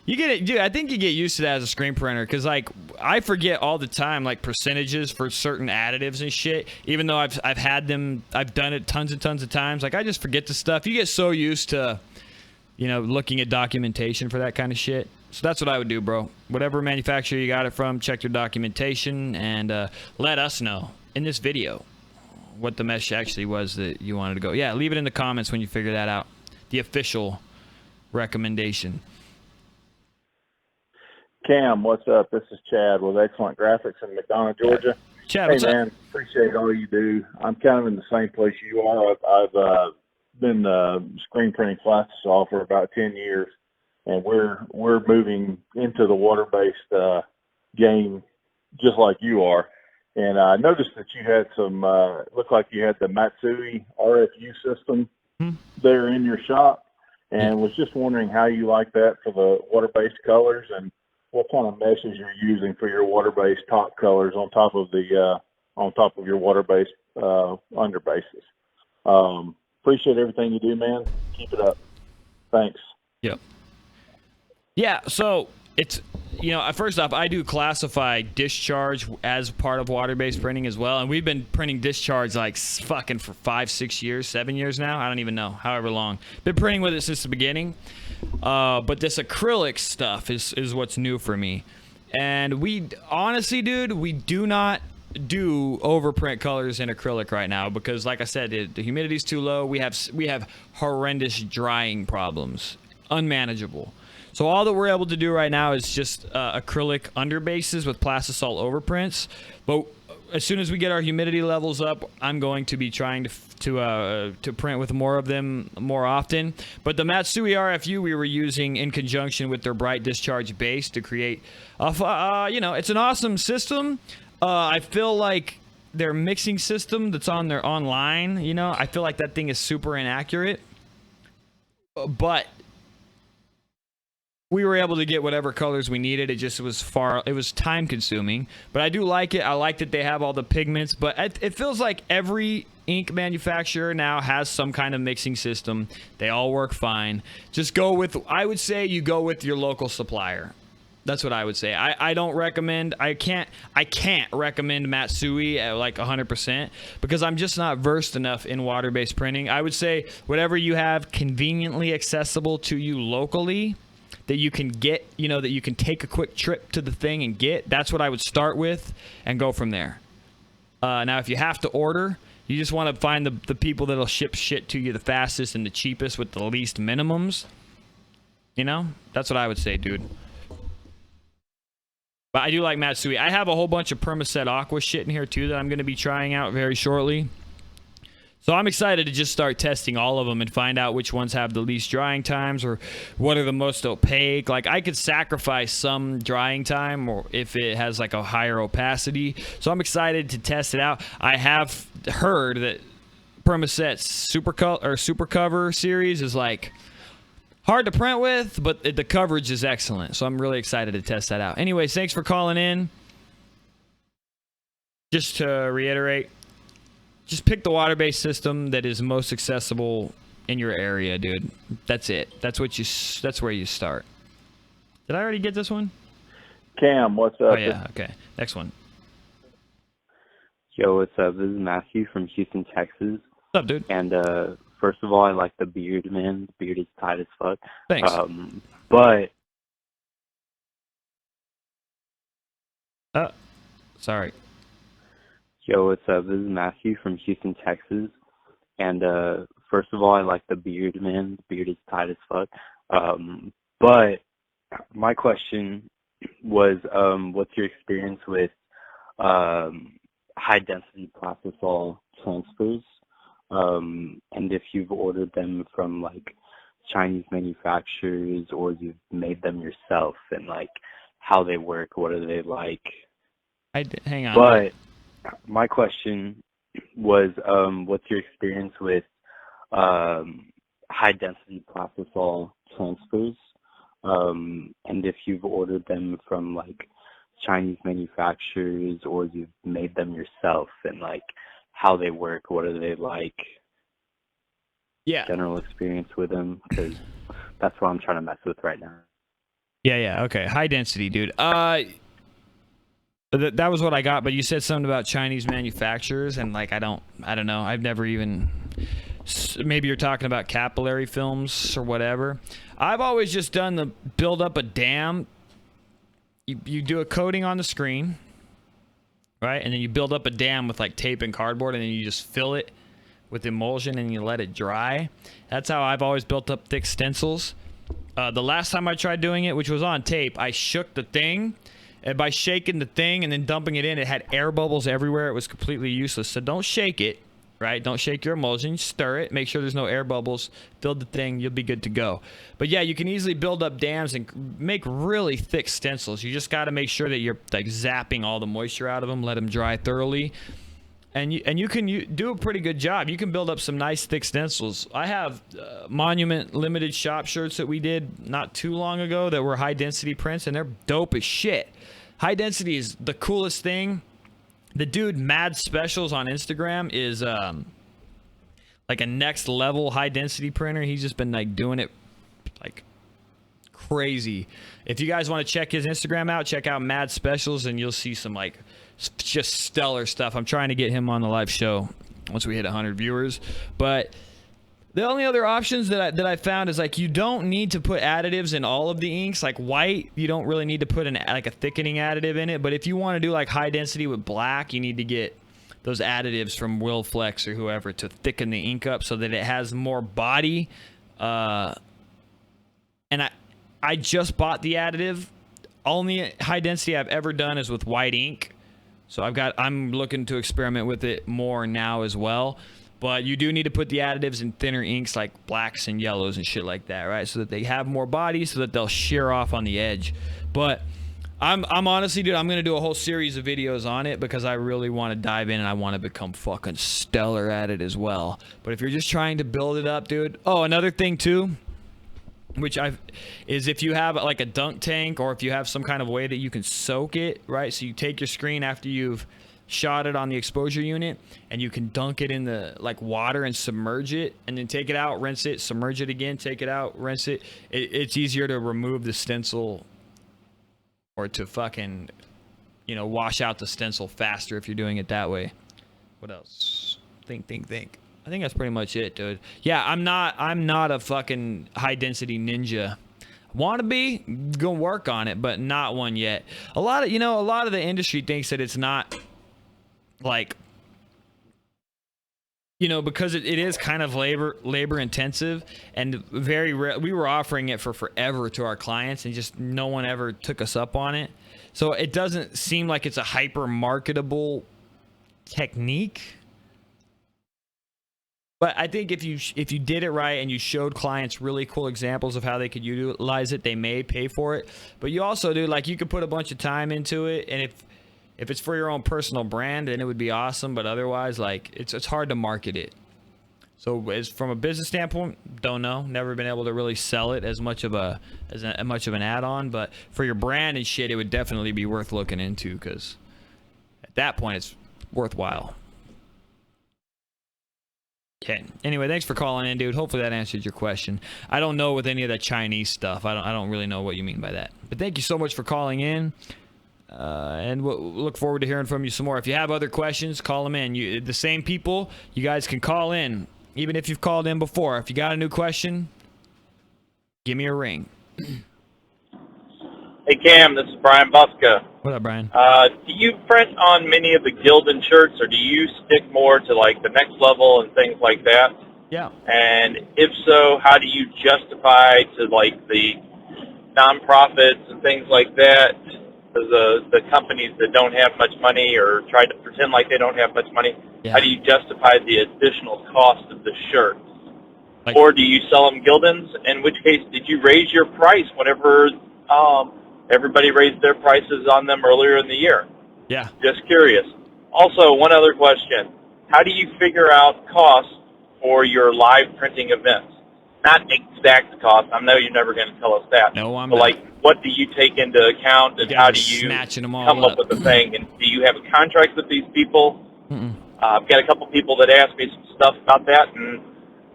You get it, dude. I think you get used to that as a screen printer, because like I forget all the time like percentages for certain additives and shit. Even though I've had them, I've done it tons and tons of times. Like I just forget the stuff. You get so used to, you know, looking at documentation for that kind of shit. So that's what I would do, bro. Whatever manufacturer you got it from, check their documentation and let us know in this video what the mesh actually was that you wanted to go. Yeah, leave it in the comments when you figure that out. The official recommendation. Cam, what's up? This is Chad with Excellent Graphics in McDonough, Georgia. Chad, hey, what's man, up? appreciate all you do. I'm kind of in the same place you are. I've been screen printing plastisol for about 10 years, and we're moving into the water-based game just like you are. And I noticed that you had some, looked like you had the Matsui RFU system there in your shop, and was just wondering how you like that for the water-based colors and what kind of meshes you're using for your water-based top colors on top of your water-based underbases. Appreciate everything you do, man. Keep it up. Thanks. Yep. Yeah, so it's, you know, first off, I do classify discharge as part of water-based printing as well, and we've been printing discharge like fucking for 5, 6 years, 7 years now. I don't even know, however long. Been printing with it since the beginning. But this acrylic stuff is what's new for me. And we honestly, dude, we do not do overprint colors in acrylic right now because, like I said, the humidity's too low. We have horrendous drying problems, unmanageable. So all that we're able to do right now is just acrylic underbases with plastisol overprints. But as soon as we get our humidity levels up, I'm going to be trying to print with more of them more often. But the Matsui RFU we were using in conjunction with their Bright Discharge base to create, it's an awesome system. I feel like their mixing system that's on their online, I feel like that thing is super inaccurate. But we were able to get whatever colors we needed. It was time consuming, but I do like it. I like that they have all the pigments, but it feels like every ink manufacturer now has some kind of mixing system. They all work fine. I would say you go with your local supplier. That's what I would say. I don't recommend, I can't recommend Matsui at like 100% because I'm just not versed enough in water-based printing. I would say whatever you have conveniently accessible to you locally, that you can get, that you can take a quick trip to the thing and get. That's what I would start with and go from there. Now, if you have to order, you just want to find the people that'll ship shit to you the fastest and the cheapest with the least minimums. That's what I would say, dude. But I do like Matsui. I have a whole bunch of Permaset Aqua shit in here, too, that I'm going to be trying out very shortly. So I'm excited to just start testing all of them and find out which ones have the least drying times or what are the most opaque. Like, I could sacrifice some drying time or if it has like a higher opacity. So I'm excited to test it out. I have heard that Permaset's Super Cover series is like hard to print with, but the coverage is excellent. So I'm really excited to test that out. Anyways, thanks for calling in. Just to reiterate, just pick the water-based system that is most accessible in your area, dude. That's it. That's where you start. Did I already get this one? Cam, what's up? Oh, yeah. Okay. Next one. Yo, what's up? This is Matthew from Houston, Texas. What's up, dude? And first of all, I like the beard, man. The beard is tight as fuck. Thanks. But sorry. Yo, what's up? This is Matthew from Houston, Texas. And first of all, I like the beard, man. The beard is tight as fuck. But my question was, what's your experience with high-density plastisol transfers? And if you've ordered them from, like, Chinese manufacturers or you've made them yourself and, like, how they work, what are they like? Hang on. But my question was, what's your experience with high-density plastisol transfers? And if you've ordered them from, like, Chinese manufacturers or you've made them yourself and, like, how they work, what are they like? Yeah. General experience with them, because that's what I'm trying to mess with right now. Yeah, okay. High density, dude. That was what I got, but you said something about Chinese manufacturers, and like I don't know. I've never even. Maybe you're talking about capillary films or whatever. I've always just done the build up a dam. You do a coating on the screen, right, and then you build up a dam with like tape and cardboard, and then you just fill it with emulsion and you let it dry. That's how I've always built up thick stencils. The last time I tried doing it, which was on tape, I shook the thing. And by shaking the thing and then dumping it in, it had air bubbles everywhere. It was completely useless. So don't shake it, right? Don't shake your emulsion. Stir it. Make sure there's no air bubbles. Fill the thing. You'll be good to go. But yeah, you can easily build up dams and make really thick stencils. You just got to make sure that you're like zapping all the moisture out of them. Let them dry thoroughly. And you can do a pretty good job. You can build up some nice thick stencils. I have Monument limited shop shirts that we did not too long ago that were high density prints, and they're dope as shit. High density is the coolest thing. The dude Mad Specials on Instagram is like a next level high density printer. He's just been like doing it like crazy. If you guys want to check his Instagram out, check out Mad Specials and you'll see some like just stellar stuff. I'm trying to get him on the live show once we hit 100 viewers. But the only other options that I found is like you don't need to put additives in all of the inks. Like white, you don't really need to put like a thickening additive in it. But if you want to do like high density with black, you need to get those additives from Willflex or whoever to thicken the ink up so that it has more body. And I just bought the additive. Only high density I've ever done is with white ink. So I'm looking to experiment with it more now as well. But you do need to put the additives in thinner inks like blacks and yellows and shit like that, right? So that they have more body, so that they'll shear off on the edge. But I'm honestly, dude, I'm gonna do a whole series of videos on it because I really want to dive in and I want to become fucking stellar at it as well. But if you're just trying to build it up, dude. Oh, another thing too, is if you have like a dunk tank or if you have some kind of way that you can soak it, right? So you take your screen after you've shot it on the exposure unit and you can dunk it in the like water and submerge it and then take it out, rinse it, submerge it again, take it out, rinse it. It's easier to remove the stencil or to fucking, you know, wash out the stencil faster if you're doing it that way. What else? Think. I think that's pretty much it, dude. Yeah, I'm not a fucking high density ninja. Want to be, gonna work on it, but not one yet. A lot of the industry thinks that it's not like, you know, because it is kind of labor intensive and we were offering it for forever to our clients and just no one ever took us up on it. So it doesn't seem like it's a hyper marketable technique. But I think if you did it right and you showed clients really cool examples of how they could utilize it, they may pay for it. But you also do, like, you could put a bunch of time into it, and if it's for your own personal brand, then it would be awesome. But otherwise, like, it's hard to market it. So as from a business standpoint, don't know. Never been able to really sell it as much of an add-on. But for your brand and shit, it would definitely be worth looking into because at that point, it's worthwhile. Okay. Anyway, thanks for calling in, dude. Hopefully that answered your question. I don't know with any of that Chinese stuff. I don't really know what you mean by that. But thank you so much for calling in. And we'll look forward to hearing from you some more. If you have other questions, call them in. The same people, you guys can call in, even if you've called in before. If you got a new question, give me a ring. Hey Cam, this is Brian Buska. What up, Brian? Do you print on many of the Gildan shirts, or do you stick more to like the next level and things like that? Yeah. And if so, how do you justify to like the nonprofits and things like that, the companies that don't have much money or try to pretend like they don't have much money? Yeah. How do you justify the additional cost of the shirts? Like, or do you sell them Gildans? In which case, did you raise your price whenever everybody raised their prices on them earlier in the year? Yeah. Just curious. Also, one other question. How do you figure out costs for your live printing events? Not exact costs. I know you're never going to tell us that. No, I'm but, not. like, what do you take into account and how do you snatching them all come up up with the thing? And do you have a contract with these people? I've got a couple people that asked me some stuff about that, and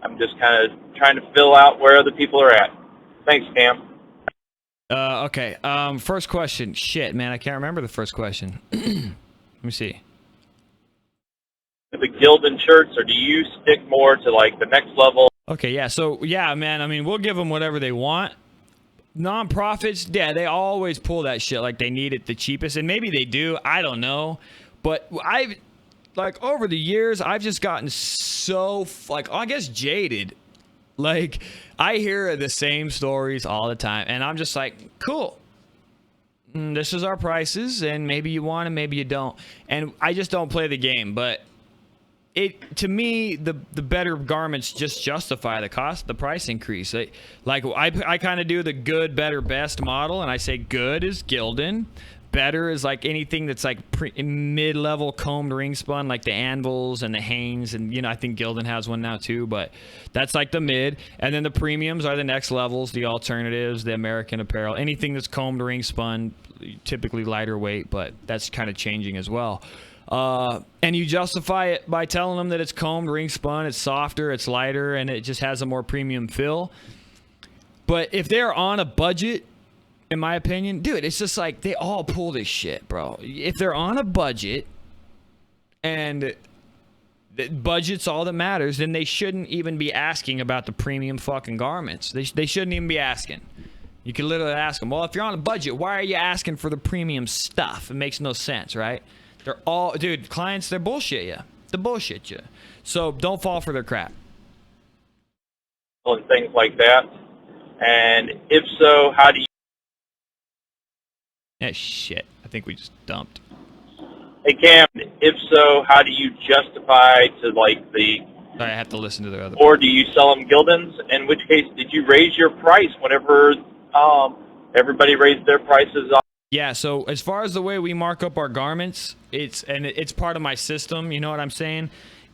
I'm just kind of trying to fill out where other people are at. Thanks, Cam. Okay. First question. Shit, man, I can't remember the first question. Let me see. The Gildan shirts, or do you stick more to like the next level? Okay, yeah. So, yeah, man, I mean, we'll give them whatever they want. Nonprofits, yeah, they always pull that shit like they need it the cheapest, and maybe they do. I don't know. But like, over the years, I've just gotten so, like, I guess jaded. Like, I hear the same stories all the time, and I'm just like, cool. This is our prices, and maybe you want it, maybe you don't. And I just don't play the game, but to me, the better garments just justify the price increase. Like I kind of do the good, better, best model, and I say good is Gildan. Better is like anything that's like mid-level combed ring spun, like the Anvils and the Hanes, and you know, I think Gildan has one now too, but that's like the mid. And then the premiums are the next levels, the alternatives, the American Apparel, anything that's combed ring spun, typically lighter weight, but that's kind of changing as well. And you justify it by telling them that it's combed, ring spun, it's softer, it's lighter, and it just has a more premium feel. But if they're on a budget, in my opinion, dude, it's just like they all pull this shit, bro. If they're on a budget and the budget's all that matters, then they shouldn't even be asking about the premium fucking garments. They shouldn't even be asking. You can literally ask them, well, if you're on a budget, why are you asking for the premium stuff? It makes no sense, right? They're all, dude, clients, they're bullshit you. They bullshit you. So don't fall for their crap. And things like that. And if so, how do you... Yeah, shit. I think we just dumped. Hey Cam, if so, how do you justify to like the, Sorry, I have to listen to the other. or do you sell them Gildans? In which case, did you raise your price whenever everybody raised their prices on? Yeah, so as far as the way we mark up our garments, it's part of my system, you know what I'm saying?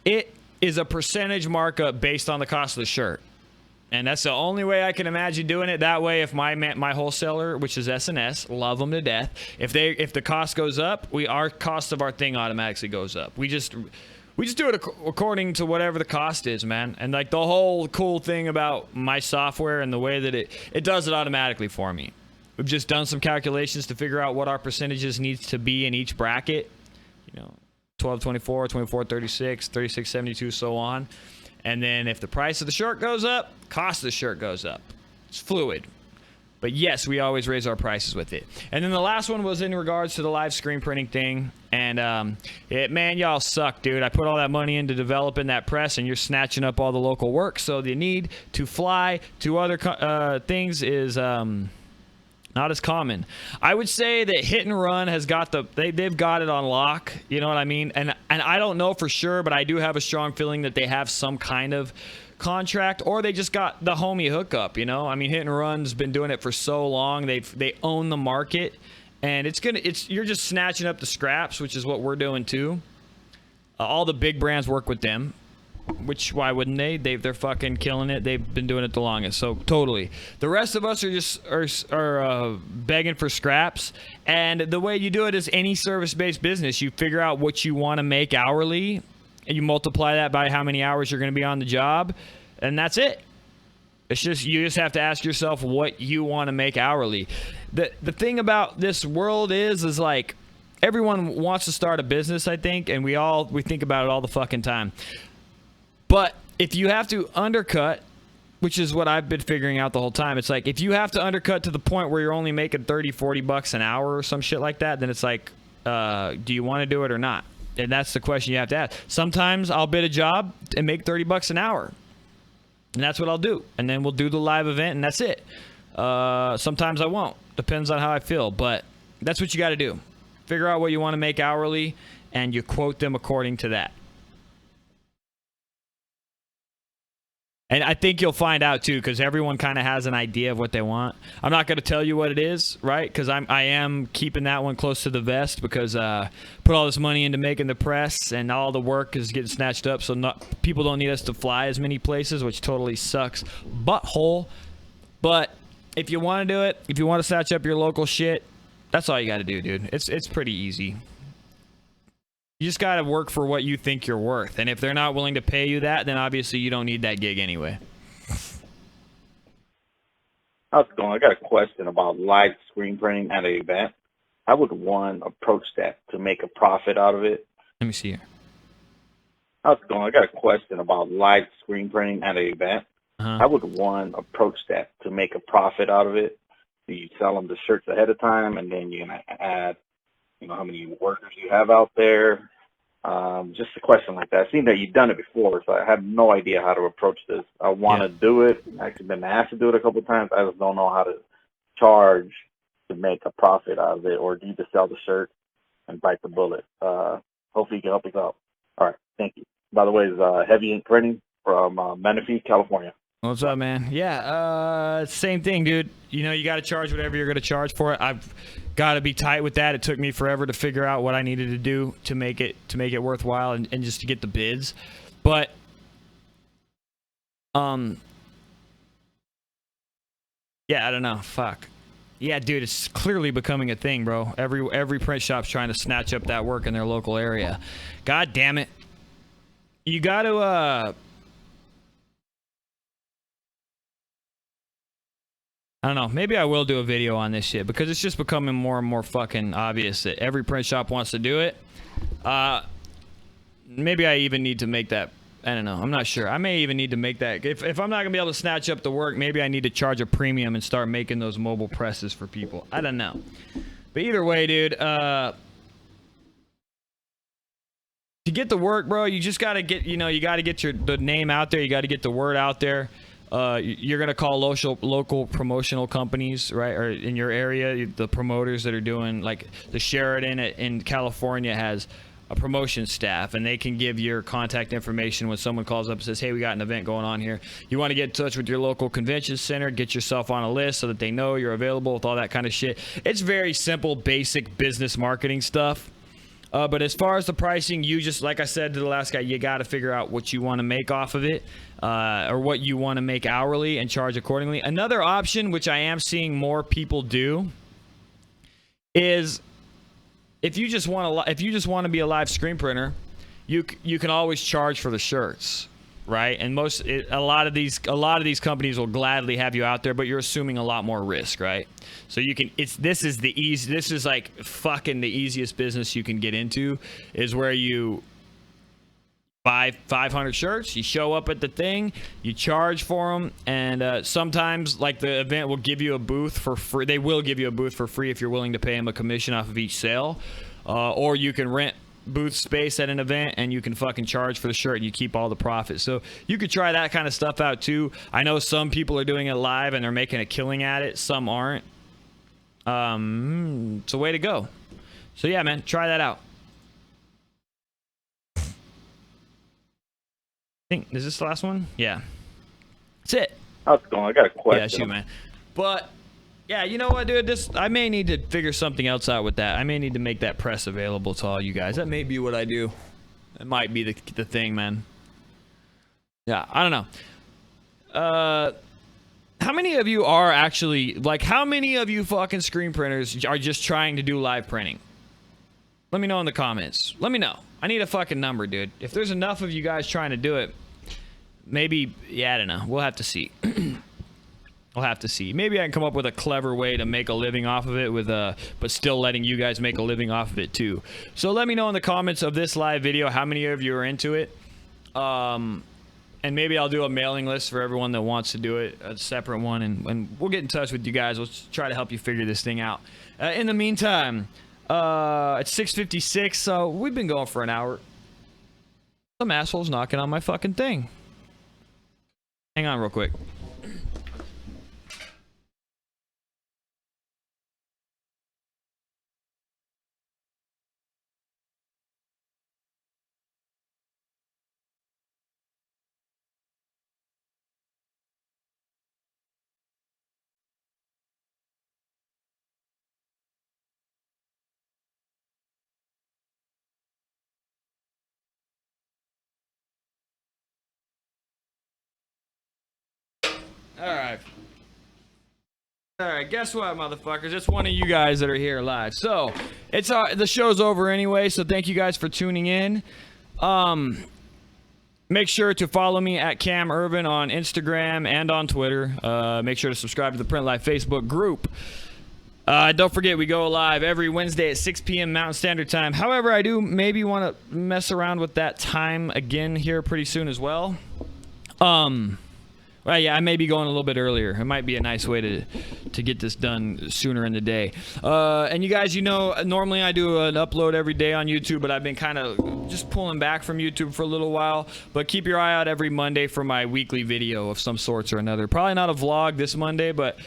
It is a percentage markup based on the cost of the shirt. And that's the only way I can imagine doing it. That way, if my wholesaler, which is S&S, love them to death, if the cost goes up, our cost of our thing automatically goes up. We just do it according to whatever the cost is, man. And like the whole cool thing about my software and the way that it does it automatically for me. We've just done some calculations to figure out what our percentages needs to be in each bracket. 12, 24, 24, 36, 36, 72, so on. And then if the price of the shirt goes up, cost of the shirt goes up. It's fluid. But yes, we always raise our prices with it. And then the last one was in regards to the live screen printing thing. And man, y'all suck, dude. I put all that money into developing that press, and you're snatching up all the local work. So the need to fly to other things is not as common. I would say that Hit and Run has got they've got it on lock. You know what I mean? And I don't know for sure, but I do have a strong feeling that they have some kind of contract, or they just got the homie hookup. I mean, Hit and Run's been doing it for so long. They own the market, and you're just snatching up the scraps, which is what we're doing too. All the big brands work with them. Which, why wouldn't they? They're fucking killing it. They've been doing it the longest. So totally. The rest of us are just begging for scraps. And the way you do it is any service-based business. You figure out what you want to make hourly, and you multiply that by how many hours you're going to be on the job, and that's it. It's just, you just have to ask yourself what you want to make hourly. The thing about this world is like, everyone wants to start a business, I think, and we think about it all the fucking time. But if you have to undercut, which is what I've been figuring out the whole time, it's like if you have to undercut to the point where you're only making 30, 40 bucks an hour or some shit like that, then it's like, do you want to do it or not? And that's the question you have to ask. Sometimes I'll bid a job and make 30 bucks an hour. And that's what I'll do. And then we'll do the live event, and that's it. Sometimes I won't. Depends on how I feel. But that's what you got to do. Figure out what you want to make hourly, and you quote them according to that. And I think you'll find out, too, because everyone kind of has an idea of what they want. I'm not going to tell you what it is, right? Because I am keeping that one close to the vest because put all this money into making the press, and all the work is getting snatched up, so people don't need us to fly as many places, which totally sucks. Butthole. But if you want to do it, if you want to snatch up your local shit, that's all you got to do, dude. It's pretty easy. You just got to work for what you think you're worth. And if they're not willing to pay you that, then obviously you don't need that gig anyway. How's it going? I got a question about live screen printing at an event. How would one approach that to make a profit out of it? Let me see here. How's it going? I got a question about live screen printing at an event. How would one approach that to make a profit out of it? Do you sell them the shirts ahead of time, and then you're going to add, how many workers you have out there? Just a question like that. I've seen that you've done it before, so I have no idea how to approach this. I want to do it. I've actually been asked to do it a couple of times. I just don't know how to charge to make a profit out of it, or do you just sell the shirt and bite the bullet? Hopefully you can help us out. All right, thank you. By the way, it's Heavy Ink Printing from Menifee, California. What's up, man? Yeah, same thing, dude. You got to charge whatever you're going to charge for it. I've got to be tight with that. It took me forever to figure out what I needed to do to make it worthwhile and just to get the bids. But yeah, I don't know. Fuck. Yeah, dude, it's clearly becoming a thing, bro. Every print shop's trying to snatch up that work in their local area. God damn it. You got to I don't know. Maybe I will do a video on this shit because it's just becoming more and more fucking obvious that every print shop wants to do it. Maybe I even need to make that. I don't know. I'm not sure. I may even need to make that. If I'm not going to be able to snatch up the work, maybe I need to charge a premium and start making those mobile presses for people. I don't know. But either way, dude, to get the work, bro, you just got to get, you got to get the name out there. You got to get the word out there. you're gonna call local promotional companies, right, or in your area, the promoters that are doing, like the Sheridan in California has a promotion staff, and they can give your contact information when someone calls up and says, hey, we got an event going on here. You want to get in touch with your local convention center, get yourself on a list so that they know you're available with all that kind of shit. It's very simple, basic business marketing stuff. But as far as the pricing, you just, like I said to the last guy, you got to figure out what you want to make off of it, or what you want to make hourly and charge accordingly. Another option, which I am seeing more people do, is if you just want to be a live screen printer, you can always charge for the shirts, right? And a lot of these companies will gladly have you out there, but you're assuming a lot more risk, right? So this is like fucking the easiest business you can get into, is where you buy 500 shirts, you show up at the thing, you charge for them, and sometimes, like, the event will give you a booth for free. They will give you a booth for free if you're willing to pay them a commission off of each sale, or you can rent booth space at an event and you can fucking charge for the shirt and you keep all the profit. So you could try that kind of stuff out too. I know some people are doing it live and they're making a killing at it, some aren't. It's a way to go. So yeah, man, try that out. Is this the last one? Yeah. That's it. How's it going? I got a question. Yeah, shoot, man. But yeah, you know what, dude? I may need to figure something else out with that. I may need to make that press available to all you guys. That may be what I do. It might be the thing, man. Yeah, I don't know. How many of you are actually, like, how many of you fucking screen printers are just trying to do live printing? Let me know in the comments. Let me know. I need a fucking number, dude. If there's enough of you guys trying to do it, maybe, yeah, I don't know. We'll have to see. We'll have to see. Maybe I can come up with a clever way to make a living off of it but still letting you guys make a living off of it too. So let me know in the comments of this live video how many of you are into it. And maybe I'll do a mailing list for everyone that wants to do it, a separate one, and we'll get in touch with you guys. We'll try to help you figure this thing out. In the meantime, it's 6:56, so we've been going for an hour. Some asshole's knocking on my fucking thing. Hang on real quick. Alright, guess what, motherfuckers? It's one of you guys that are here live. So, it's the show's over anyway, so thank you guys for tuning in. Make sure to follow me at Cam Irvin on Instagram and on Twitter. Make sure to subscribe to the Print Life Facebook group. Don't forget, we go live every Wednesday at 6 p.m. Mountain Standard Time. However, I do maybe want to mess around with that time again here pretty soon as well. Well, yeah, I may be going a little bit earlier. It might be a nice way to get this done sooner in the day. And you guys, you know, normally I do an upload every day on YouTube, but I've been kind of just pulling back from YouTube for a little while. But keep your eye out every Monday for my weekly video of some sorts or another. Probably not a vlog this Monday, but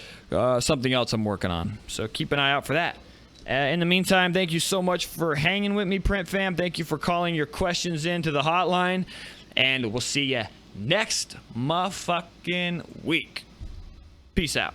something else I'm working on. So keep an eye out for that. In the meantime, thank you so much for hanging with me, Print Fam. Thank you for calling your questions into the hotline. And we'll see you next motherfucking week. Peace out.